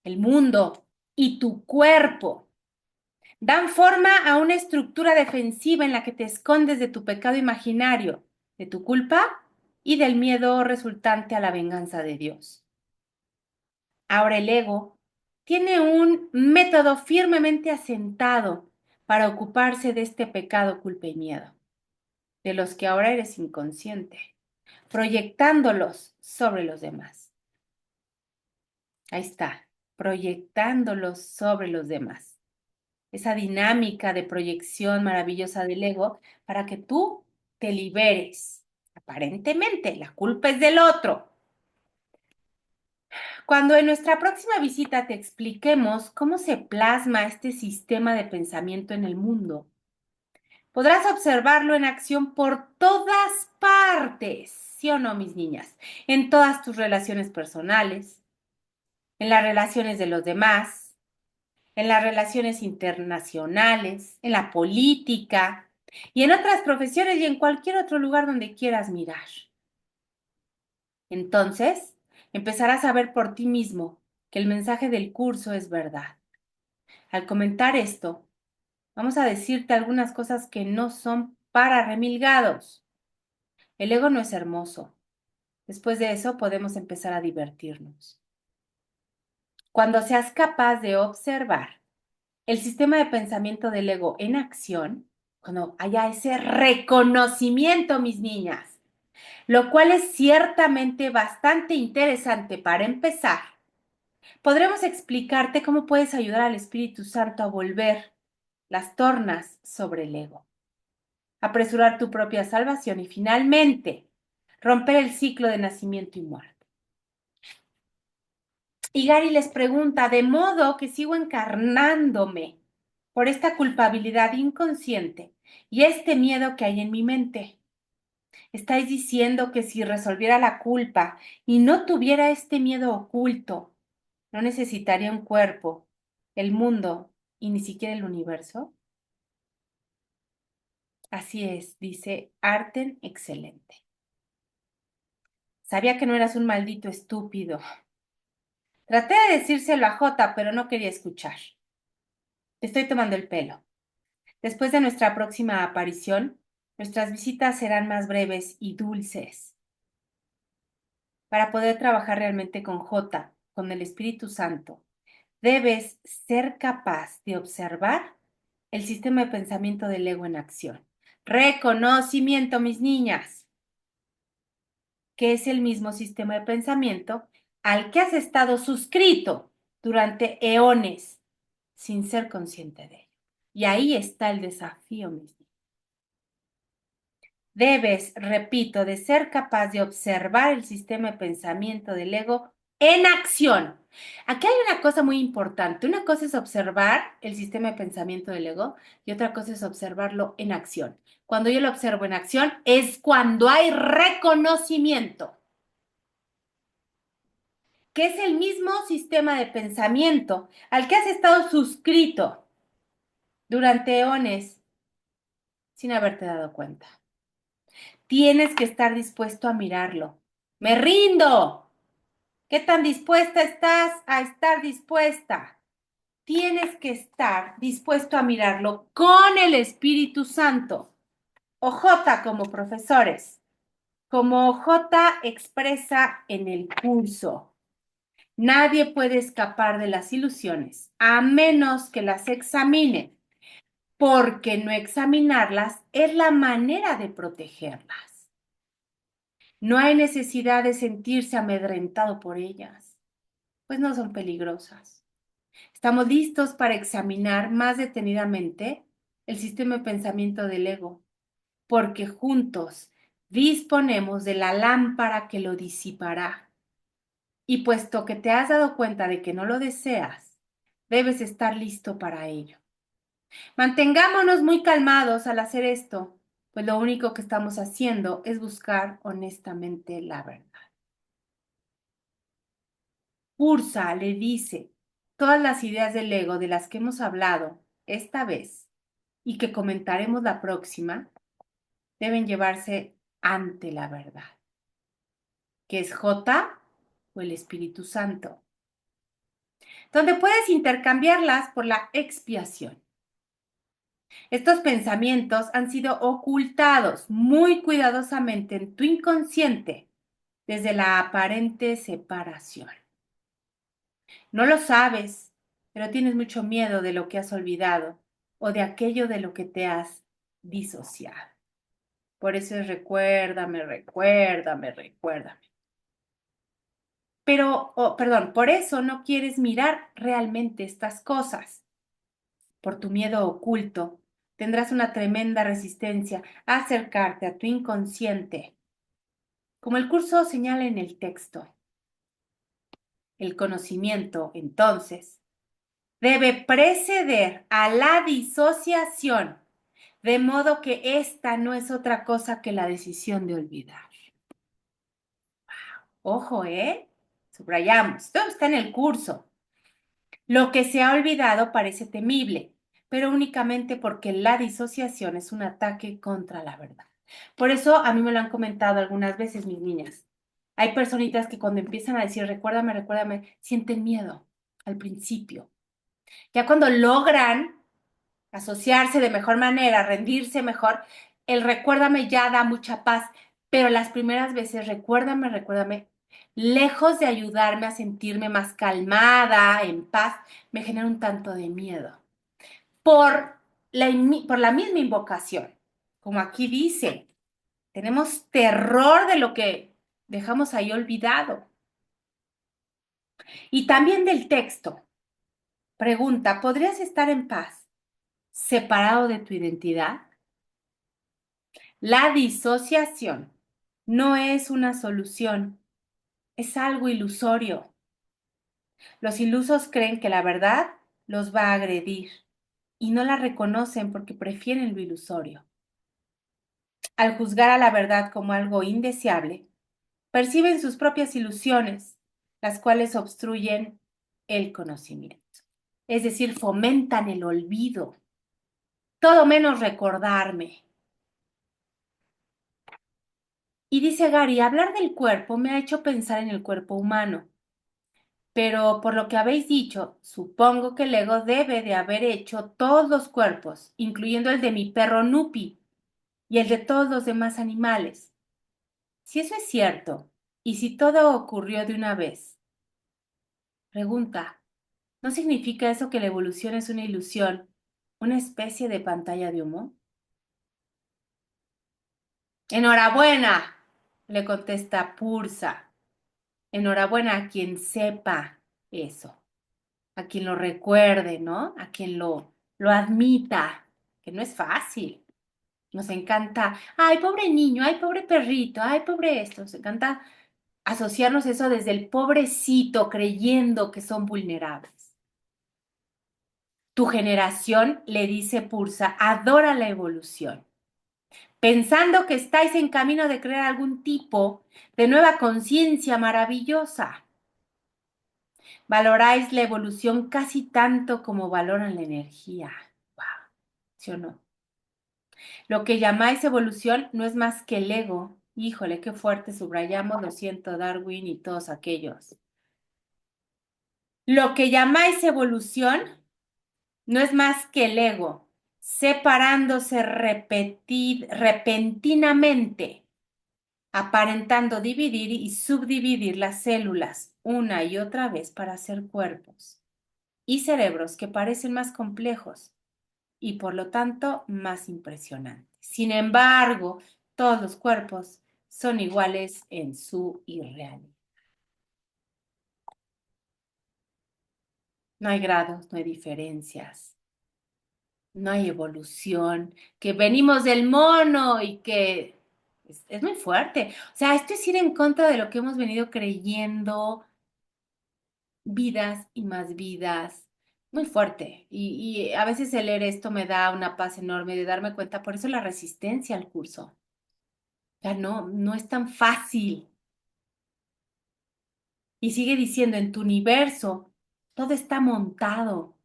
el mundo y tu cuerpo Dan forma a una estructura defensiva en la que te escondes de tu pecado imaginario, de tu culpa y del miedo resultante a la venganza de Dios. Ahora el ego tiene un método firmemente asentado para ocuparse de este pecado, culpa y miedo, de los que ahora eres inconsciente, proyectándolos sobre los demás. Ahí está, proyectándolos sobre los demás. Esa dinámica de proyección maravillosa del ego para que tú te liberes. Aparentemente, la culpa es del otro. Cuando en nuestra próxima visita te expliquemos cómo se plasma este sistema de pensamiento en el mundo, podrás observarlo en acción por todas partes, ¿sí o no, mis niñas? En todas tus relaciones personales, en las relaciones de los demás, en las relaciones internacionales, en la política y en otras profesiones y en cualquier otro lugar donde quieras mirar. Entonces, empezarás a ver por ti mismo que el mensaje del curso es verdad. Al comentar esto, vamos a decirte algunas cosas que no son para remilgados. El ego no es hermoso. Después de eso podemos empezar a divertirnos. Cuando seas capaz de observar el sistema de pensamiento del ego en acción, cuando haya ese reconocimiento, mis niñas, lo cual es ciertamente bastante interesante para empezar, podremos explicarte cómo puedes ayudar al Espíritu Santo a volver las tornas sobre el ego, apresurar tu propia salvación y finalmente romper el ciclo de nacimiento y muerte. Y Gary les pregunta, de modo que sigo encarnándome por esta culpabilidad inconsciente y este miedo que hay en mi mente. Estáis diciendo que si resolviera la culpa y no tuviera este miedo oculto, no necesitaría un cuerpo, el mundo y ni siquiera el universo. Así es, dice Arten, excelente. Sabía que no eras un maldito estúpido. Traté de decírselo a Jota, pero no quería escuchar. Te estoy tomando el pelo. Después de nuestra próxima aparición, nuestras visitas serán más breves y dulces. Para poder trabajar realmente con Jota, con el Espíritu Santo, debes ser capaz de observar el sistema de pensamiento del ego en acción. Reconocimiento, mis niñas, que es el mismo sistema de pensamiento al que has estado suscrito durante eones sin ser consciente de ello. Y ahí está el desafío, mis niñas. Debes, repito, de ser capaz de observar el sistema de pensamiento del ego en acción. Aquí hay una cosa muy importante. Una cosa es observar el sistema de pensamiento del ego y otra cosa es observarlo en acción. Cuando yo lo observo en acción es cuando hay reconocimiento, que es el mismo sistema de pensamiento al que has estado suscrito durante eones sin haberte dado cuenta. Tienes que estar dispuesto a mirarlo. ¡Me rindo! ¿Qué tan dispuesta estás a estar dispuesta? Tienes que estar dispuesto a mirarlo con el Espíritu Santo. OJ como profesores, como OJ expresa en el curso. Nadie puede escapar de las ilusiones a menos que las examine, porque no examinarlas es la manera de protegerlas. No hay necesidad de sentirse amedrentado por ellas, pues no son peligrosas. Estamos listos para examinar más detenidamente el sistema de pensamiento del ego, porque juntos disponemos de la lámpara que lo disipará. Y puesto que te has dado cuenta de que no lo deseas, debes estar listo para ello. Mantengámonos muy calmados al hacer esto, pues lo único que estamos haciendo es buscar honestamente la verdad. Ursa le dice todas las ideas del ego de las que hemos hablado esta vez y que comentaremos la próxima, deben llevarse ante la verdad, que es J o el Espíritu Santo, donde puedes intercambiarlas por la expiación. Estos pensamientos han sido ocultados muy cuidadosamente en tu inconsciente desde la aparente separación. No lo sabes, pero tienes mucho miedo de lo que has olvidado o de aquello de lo que te has disociado. Por eso es recuérdame, recuérdame, recuérdame. Pero, perdón, por eso no quieres mirar realmente estas cosas. Por tu miedo oculto, tendrás una tremenda resistencia a acercarte a tu inconsciente. Como el curso señala en el texto, el conocimiento, entonces, debe preceder a la disociación, de modo que esta no es otra cosa que la decisión de olvidar. Ojo, ¿eh? Subrayamos, todo está en el curso. Lo que se ha olvidado parece temible, pero únicamente porque la disociación es un ataque contra la verdad. Por eso a mí me lo han comentado algunas veces mis niñas. Hay personitas que cuando empiezan a decir recuérdame, recuérdame, sienten miedo al principio. Ya cuando logran asociarse de mejor manera, rendirse mejor, el recuérdame ya da mucha paz, pero las primeras veces recuérdame, recuérdame, lejos de ayudarme a sentirme más calmada, en paz, me genera un tanto de miedo por por la misma invocación. Como aquí dice, tenemos terror de lo que dejamos ahí olvidado. Y también del texto. Pregunta, ¿podrías estar en paz separado de tu identidad? La disociación no es una solución, es algo ilusorio. Los ilusos creen que la verdad los va a agredir y no la reconocen porque prefieren lo ilusorio. Al juzgar a la verdad como algo indeseable, perciben sus propias ilusiones, las cuales obstruyen el conocimiento. Es decir, fomentan el olvido, todo menos recordarme. Y dice Gary, hablar del cuerpo me ha hecho pensar en el cuerpo humano. Pero por lo que habéis dicho, supongo que el ego debe de haber hecho todos los cuerpos, incluyendo el de mi perro Nupi y el de todos los demás animales. Si eso es cierto, y si todo ocurrió de una vez, pregunta, ¿no significa eso que la evolución es una ilusión, una especie de pantalla de humo? Enhorabuena, le contesta Pursa. Enhorabuena a quien sepa eso. A quien lo recuerde, ¿no? A quien lo admita, que no es fácil. Nos encanta, ay, pobre niño, ay, pobre perrito, ay, pobre esto. Nos encanta asociarnos eso desde el pobrecito, creyendo que son vulnerables. Tu generación, le dice Pursa, adora la evolución, pensando que estáis en camino de crear algún tipo de nueva conciencia maravillosa. Valoráis la evolución casi tanto como valoran la energía. Wow, ¿sí o no? Lo que llamáis evolución no es más que el ego. Híjole, qué fuerte subrayamos, lo siento, Darwin y todos aquellos. Lo que llamáis evolución no es más que el ego, separándose repentinamente, aparentando dividir y subdividir las células una y otra vez para hacer cuerpos y cerebros que parecen más complejos y por lo tanto más impresionantes. Sin embargo, todos los cuerpos son iguales en su irrealidad. No hay grados, no hay diferencias, no hay evolución, que venimos del mono y que es muy fuerte. O sea, esto es ir en contra de lo que hemos venido creyendo vidas y más vidas. Muy fuerte. Y a veces el leer esto me da una paz enorme de darme cuenta, por eso la resistencia al curso. Ya no, no es tan fácil. Y sigue diciendo, en tu universo, todo está montado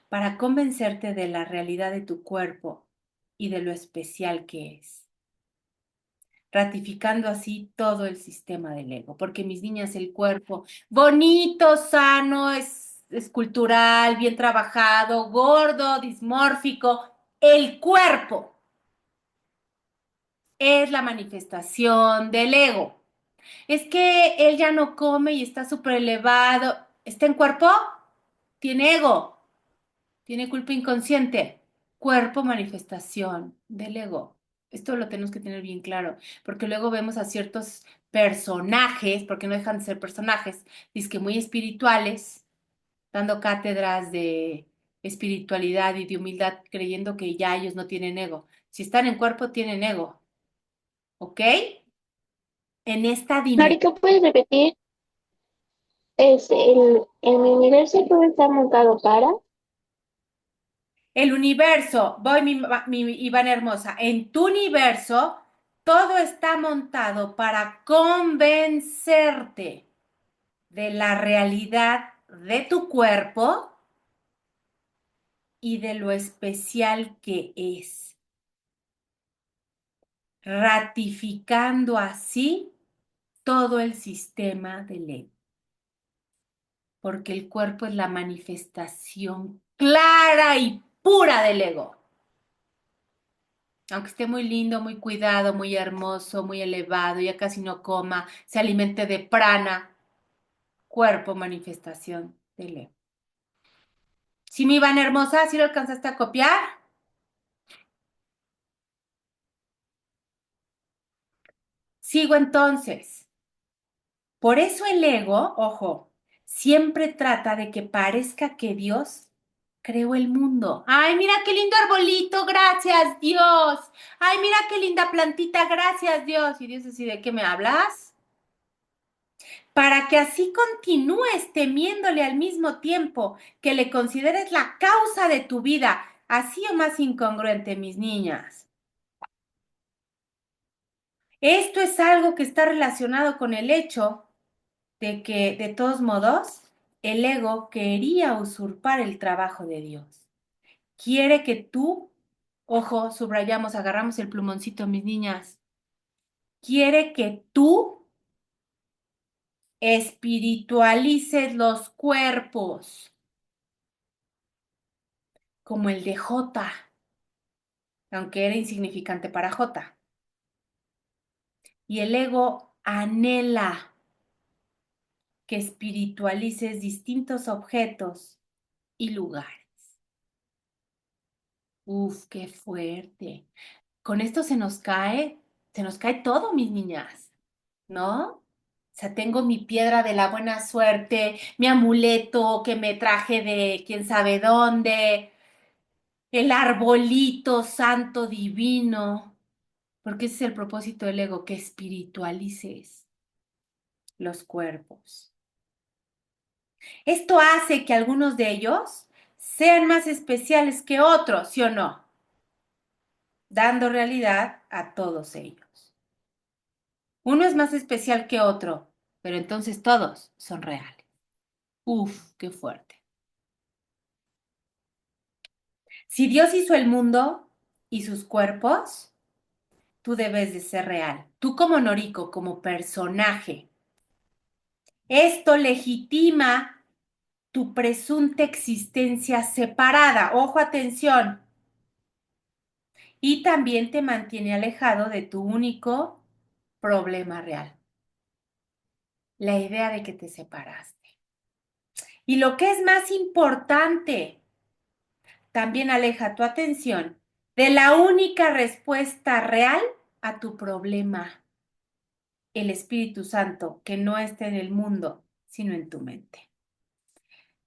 para convencerte de la realidad de tu cuerpo y de lo especial que es, ratificando así todo el sistema del ego. Porque mis niñas, el cuerpo, bonito, sano, es escultural, bien trabajado, gordo, dismórfico, El cuerpo es la manifestación del ego. Es que él ya no come y está súper elevado. ¿Está en cuerpo? Tiene ego, tiene culpa inconsciente. Cuerpo, manifestación del ego. Esto lo tenemos que tener bien claro, porque luego vemos a ciertos personajes, porque no dejan de ser personajes, que muy espirituales, dando cátedras de espiritualidad y de humildad, creyendo que ya ellos no tienen ego. Si están en cuerpo, tienen ego, ¿ok? En esta dimensión. Marika, ¿puedes repetir? El universo todo está montado para. El universo, voy mi Iván hermosa, en tu universo todo está montado para convencerte de la realidad de tu cuerpo y de lo especial que es, ratificando así todo el sistema del ego, porque el cuerpo es la manifestación clara y pura del ego. Aunque esté muy lindo, muy cuidado, muy hermoso, muy elevado, ya casi no coma, se alimente de prana, cuerpo, manifestación del ego. ¿Sí, mi Iván hermosa? ¿Sí lo alcanzaste a copiar? Sigo entonces. Por eso el ego, ojo, siempre trata de que parezca que Dios creó el mundo. Ay, mira qué lindo arbolito, gracias Dios. Ay, mira qué linda plantita, gracias Dios. Y Dios así, ¿de qué me hablas? Para que así continúes temiéndole al mismo tiempo que le consideres la causa de tu vida, así o más incongruente, mis niñas. Esto es algo que está relacionado con el hecho de que, de todos modos, el ego quería usurpar el trabajo de Dios. Quiere que tú, ojo, subrayamos, agarramos el plumoncito, mis niñas, quiere que tú espiritualices los cuerpos, como el de Jota, aunque era insignificante para Jota. Y el ego anhela que espiritualices distintos objetos y lugares. Uf, qué fuerte. Con esto se nos cae todo, mis niñas, ¿no? O sea, tengo mi piedra de la buena suerte, mi amuleto que me traje de quién sabe dónde, el arbolito santo divino, porque ese es el propósito del ego, que espiritualices los cuerpos. Esto hace que algunos de ellos sean más especiales que otros, ¿sí o no? Dando realidad a todos ellos. Uno es más especial que otro, pero entonces todos son reales. Uf, qué fuerte. Si Dios hizo el mundo y sus cuerpos, tú debes de ser real. Tú como Noriko, como personaje. Esto legitima tu presunta existencia separada. Ojo, atención. Y también te mantiene alejado de tu único problema real, la idea de que te separaste. Y lo que es más importante, también aleja tu atención de la única respuesta real a tu problema, el Espíritu Santo, que no está en el mundo, sino en tu mente.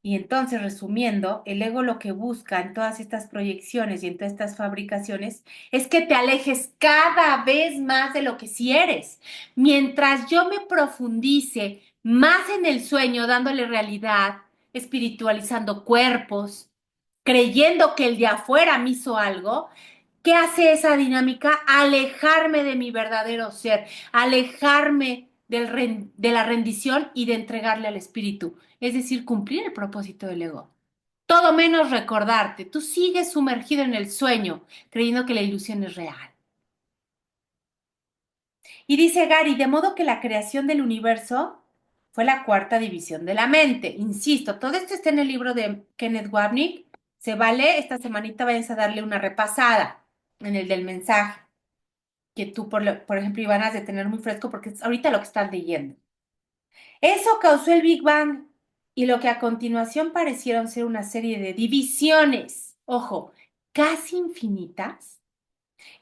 Y entonces, resumiendo, el ego lo que busca en todas estas proyecciones y en todas estas fabricaciones es que te alejes cada vez más de lo que sí eres. Mientras yo me profundice más en el sueño, dándole realidad, espiritualizando cuerpos, creyendo que el de afuera me hizo algo, ¿qué hace esa dinámica? Alejarme de mi verdadero ser, alejarme de la rendición y de entregarle al espíritu, es decir, cumplir el propósito del ego. Todo menos recordarte, tú sigues sumergido en el sueño, creyendo que la ilusión es real. Y dice Gary, de modo que la creación del universo fue la cuarta división de la mente. Insisto, todo esto está en el libro de Kenneth Wapnick, Se vale, esta semanita vayas a darle una repasada en el del mensaje, que tú, por ejemplo, Iván, has de tener muy fresco porque es ahorita lo que estás leyendo. Eso causó el Big Bang y lo que a continuación parecieron ser una serie de divisiones, ojo, casi infinitas,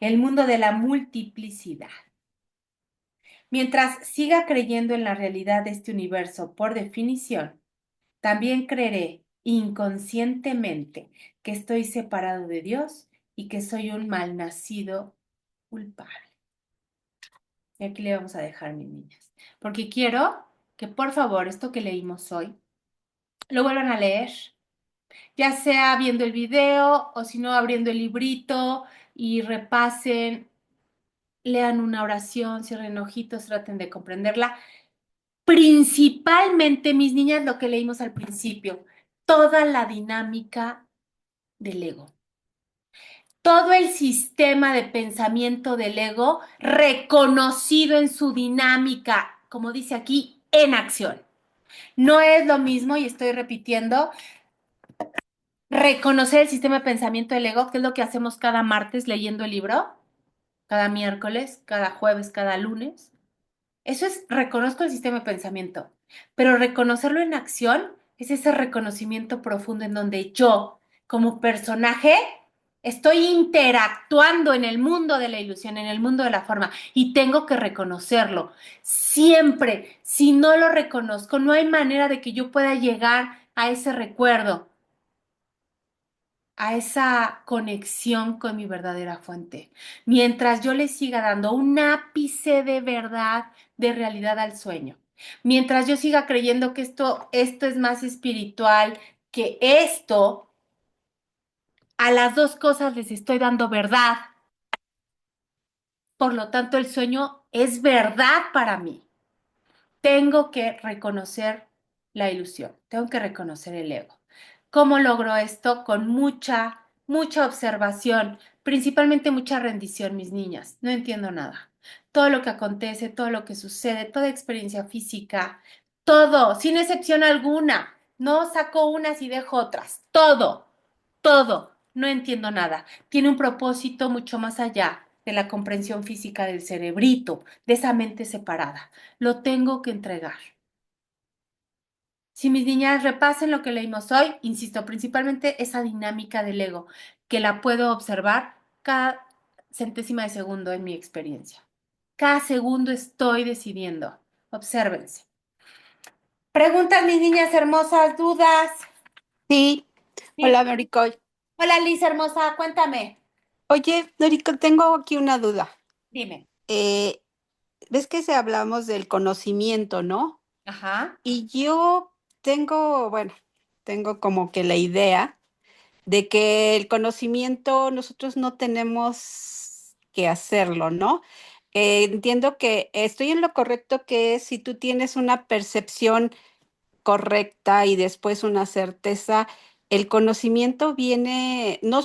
el mundo de la multiplicidad. Mientras siga creyendo en la realidad de este universo por definición, también creeré inconscientemente que estoy separado de Dios y que soy un malnacido culpable. Y aquí le vamos a dejar, mis niñas, porque quiero que por favor esto que leímos hoy lo vuelvan a leer, ya sea viendo el video o si no abriendo el librito y repasen, lean una oración, cierren ojitos, traten de comprenderla. Principalmente, mis niñas, lo que leímos al principio, toda la dinámica del ego. Todo el sistema de pensamiento del ego reconocido en su dinámica, como dice aquí, en acción. No es lo mismo, y estoy repitiendo, reconocer el sistema de pensamiento del ego, que es lo que hacemos cada martes leyendo el libro, cada miércoles, cada jueves, cada lunes. Eso es, reconozco el sistema de pensamiento, pero reconocerlo en acción es ese reconocimiento profundo en donde yo, como personaje, estoy interactuando en el mundo de la ilusión, en el mundo de la forma, y tengo que reconocerlo. Siempre, si no lo reconozco, no hay manera de que yo pueda llegar a ese recuerdo, a esa conexión con mi verdadera fuente. Mientras yo le siga dando un ápice de verdad, de realidad al sueño. Mientras yo siga creyendo que esto es más espiritual que esto, a las dos cosas les estoy dando verdad. Por lo tanto, el sueño es verdad para mí. Tengo que reconocer la ilusión, tengo que reconocer el ego. ¿Cómo logro esto? Con mucha observación, principalmente mucha rendición, mis niñas. No entiendo nada. Todo lo que acontece, todo lo que sucede, toda experiencia física, todo, sin excepción alguna. No saco unas y dejo otras. Todo. No entiendo nada. Tiene un propósito mucho más allá de la comprensión física del cerebrito, de esa mente separada. Lo tengo que entregar. Si mis niñas repasen lo que leímos hoy, insisto, principalmente esa dinámica del ego, que la puedo observar cada centésima de segundo en mi experiencia. Cada segundo estoy decidiendo. Obsérvense. Preguntas, mis niñas hermosas, dudas. Sí, Sí. hola Noricol. Hola, Liz hermosa, cuéntame. Oye, Noricol, tengo aquí una duda. Dime. Eh, ¿Ves que se hablamos del conocimiento, no? Ajá. Y yo bueno, tengo como que la idea de que el conocimiento nosotros no tenemos que hacerlo, ¿no? Entiendo que estoy en lo correcto que es si tú tienes una percepción correcta y después una certeza. El conocimiento viene, no,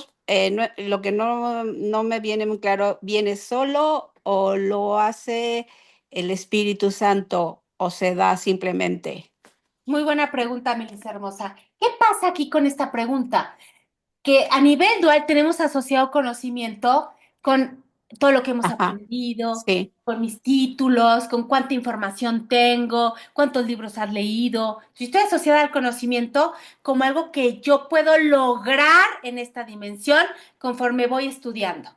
lo que no me viene muy claro, ¿viene solo o lo hace el Espíritu Santo o se da simplemente? Muy buena pregunta, Melissa hermosa. ¿Qué pasa aquí con esta pregunta? Que a nivel dual tenemos asociado conocimiento con todo lo que hemos Ajá, aprendido, sí, con mis títulos, con cuánta información tengo, cuántos libros has leído. Yo estoy asociada al conocimiento como algo que yo puedo lograr en esta dimensión conforme voy estudiando.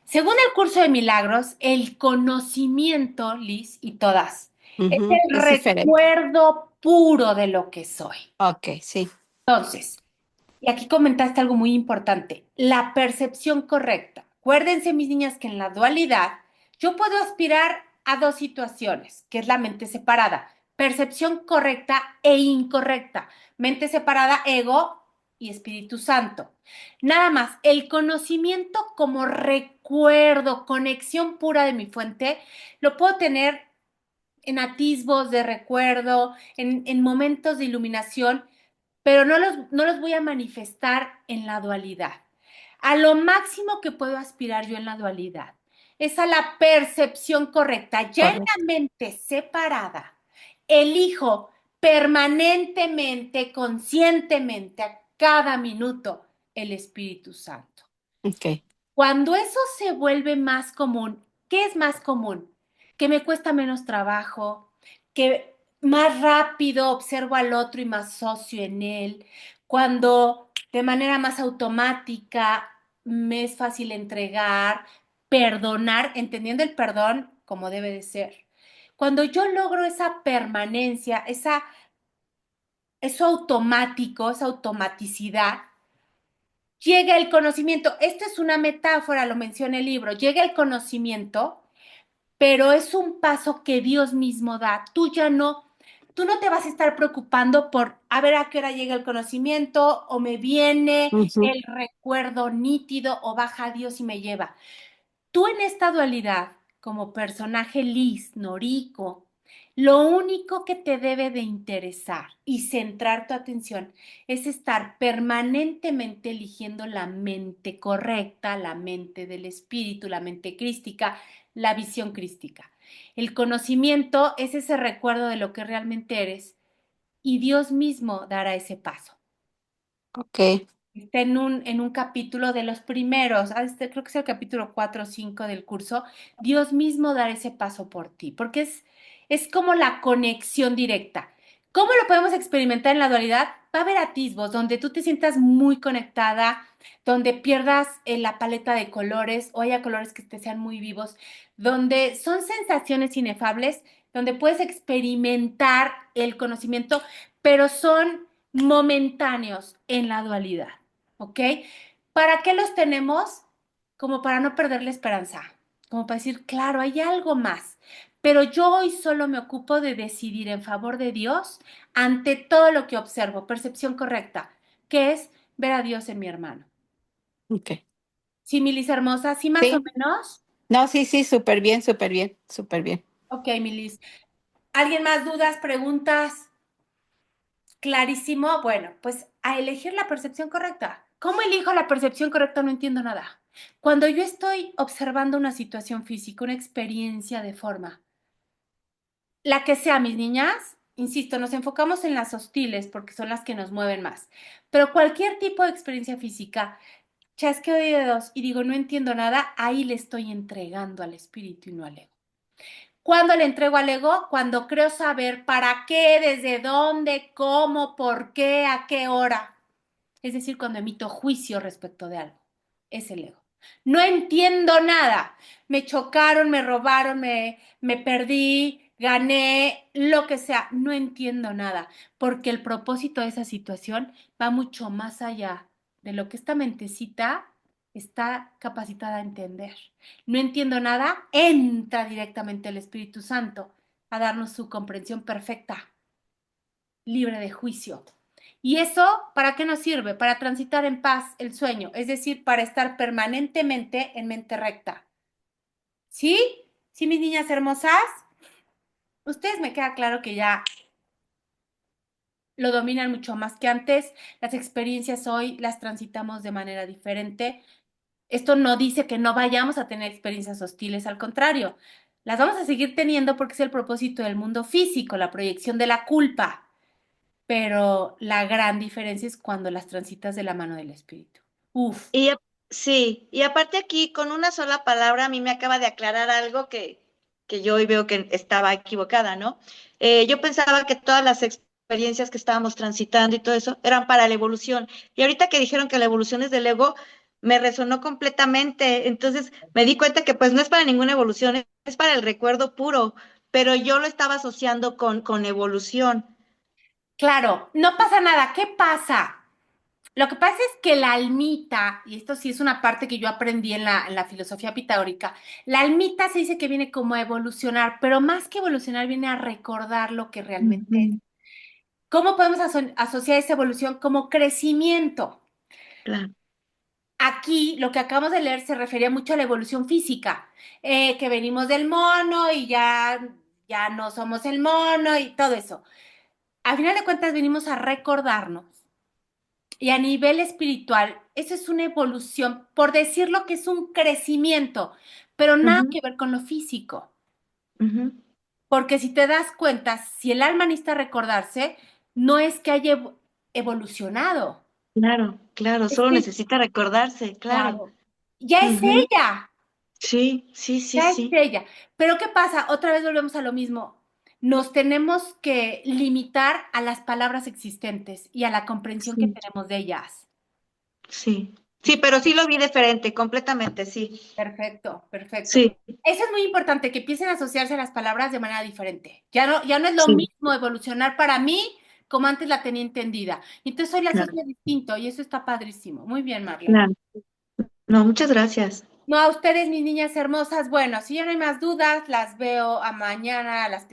Según el curso de milagros, el conocimiento, Liz, y todas, es ujú, el es diferente. recuerdo puro de lo que soy. Ok, sí, Entonces, y aquí comentaste algo muy importante, la percepción correcta. Acuérdense, mis niñas, que en la dualidad yo puedo aspirar a dos situaciones, que es la mente separada, percepción correcta e incorrecta, mente separada, ego y Espíritu Santo. Nada más, el conocimiento como recuerdo, conexión pura de mi fuente, lo puedo tener en atisbos de recuerdo, en momentos de iluminación, pero no los voy a manifestar en la dualidad. A lo máximo que puedo aspirar yo en la dualidad es a la percepción correcta. Ya en la correcto. mente separada, elijo permanentemente, conscientemente, a cada minuto, el Espíritu Santo. Ok. Cuando eso se vuelve más común, ¿qué es más común? Que me cuesta menos trabajo, que más rápido observo al otro y me asocio en él, cuando de manera más automática me es fácil entregar, perdonar, entendiendo el perdón como debe de ser. Cuando yo logro esa permanencia, eso automático, esa automaticidad, llega el conocimiento. Esta es una metáfora, lo menciona el libro. Llega el conocimiento, pero es un paso que Dios mismo da. Tú no te vas a estar preocupando por a ver a qué hora llega el conocimiento o me viene Ujú. el recuerdo nítido o baja Dios y me lleva. Tú en esta dualidad, como personaje Liz, Noriko, lo único que te debe de interesar y centrar tu atención es estar permanentemente eligiendo la mente correcta, la mente del espíritu, la mente crística, la visión crística. El conocimiento es ese recuerdo de lo que realmente eres y Dios mismo dará ese paso. Ok. Está en un capítulo de los primeros, creo que es el capítulo 4 o 5 del curso, Dios mismo dar ese paso por ti, porque es como la conexión directa. ¿Cómo lo podemos experimentar en la dualidad? Va a haber atisbos donde tú te sientas muy conectada, donde pierdas la paleta de colores o haya colores que te sean muy vivos, donde son sensaciones inefables, donde puedes experimentar el conocimiento, pero son momentáneos en la dualidad. ¿Ok? ¿Para qué los tenemos? Como para no perder la esperanza, como para decir, claro, hay algo más, pero yo hoy solo me ocupo de decidir en favor de Dios ante todo lo que observo, percepción correcta, que es ver a Dios en mi hermano. Ok. ¿Sí, Milis hermosa? ¿Sí más o Sí. menos? No, sí, sí, súper bien, súper bien, súper bien. Ok, Milis. ¿Alguien más dudas, preguntas? Clarísimo. Bueno, pues a elegir la percepción correcta. ¿Cómo elijo la percepción correcta? No entiendo nada. Cuando yo estoy observando una situación física, una experiencia de forma, la que sea, mis niñas, insisto, nos enfocamos en las hostiles porque son las que nos mueven más. Pero cualquier tipo de experiencia física, chasqueo de dedos y digo, no entiendo nada, ahí le estoy entregando al espíritu y no al ego. ¿Cuándo le entrego al ego? Cuando creo saber para qué, desde dónde, cómo, por qué, a qué hora. Es decir, cuando emito juicio respecto de algo. Es el ego. No entiendo nada. Me chocaron, me robaron, me perdí, gané, lo que sea. No entiendo nada, porque el propósito de esa situación va mucho más allá de lo que esta mentecita está capacitada a entender. No entiendo nada, entra directamente el Espíritu Santo a darnos su comprensión perfecta, libre de juicio. ¿Y eso para qué nos sirve? Para transitar en paz el sueño, es decir, para estar permanentemente en mente recta. ¿Sí? ¿Sí, mis niñas hermosas? Ustedes me queda claro que ya lo dominan mucho más que antes. Las experiencias hoy las transitamos de manera diferente. Esto no dice que no vayamos a tener experiencias hostiles, al contrario, las vamos a seguir teniendo porque es el propósito del mundo físico, la proyección de la culpa. Pero la gran diferencia es cuando las transitas de la mano del espíritu. Uf, Y sí, y aparte aquí con una sola palabra a mí me acaba de aclarar algo que yo hoy veo que estaba equivocada, ¿no? Yo pensaba que todas las experiencias que estábamos transitando y todo eso eran para la evolución. Y ahorita que dijeron que la evolución es del ego, me resonó completamente. Entonces me di cuenta que pues no es para ninguna evolución, es para el recuerdo puro, pero yo lo estaba asociando con evolución. claro, no pasa nada. ¿Qué pasa? Lo que pasa es que la almita, y esto sí es una parte que yo aprendí en la filosofía pitagórica, la almita se dice que viene como a evolucionar, pero más que evolucionar viene a recordar lo que realmente es. Ujú, ¿Cómo podemos asociar esa evolución como crecimiento? claro. Aquí lo que acabamos de leer se refería mucho a la evolución física, que venimos del mono y ya no somos el mono y todo eso. A final de cuentas venimos a recordarnos y a nivel espiritual, eso es una evolución, por decirlo que es un crecimiento, pero nada Ujú, que ver con lo físico. ujú, Porque si te das cuenta, si el alma necesita recordarse, no es que haya evolucionado. Claro, claro, Es solo que, necesita recordarse, claro. claro, ya es Ujú. ella. Sí, sí, sí, Ya es sí, ella. Pero ¿qué pasa? Otra vez volvemos a lo mismo. Nos tenemos que limitar a las palabras existentes y a la comprensión que sí, tenemos de ellas. sí. Sí, pero sí lo vi diferente, completamente, sí. Perfecto, perfecto. Sí, Eso es muy importante, que empiecen a asociarse a las palabras de manera diferente. Ya no es lo sí, mismo evolucionar para mí como antes la tenía entendida. Entonces hoy la claro, asocio distinto y eso está padrísimo. Muy bien, Marlene. claro. No, muchas gracias. No, a ustedes, mis niñas hermosas. Bueno, si ya no hay más dudas, las veo a mañana, a las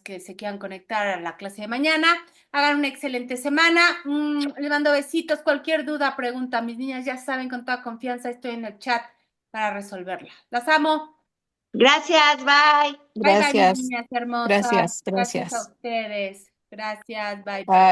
que se quieran conectar a la clase de mañana. Hagan una excelente semana. Les mando besitos. Cualquier duda, pregunta. Mis niñas ya saben, con toda confianza, estoy en el chat para resolverla. Las amo. Gracias, bye. Bye bye, mis Gracias, niñas hermosas. gracias, Gracias a gracias. ustedes. Gracias. Bye Bye. bye.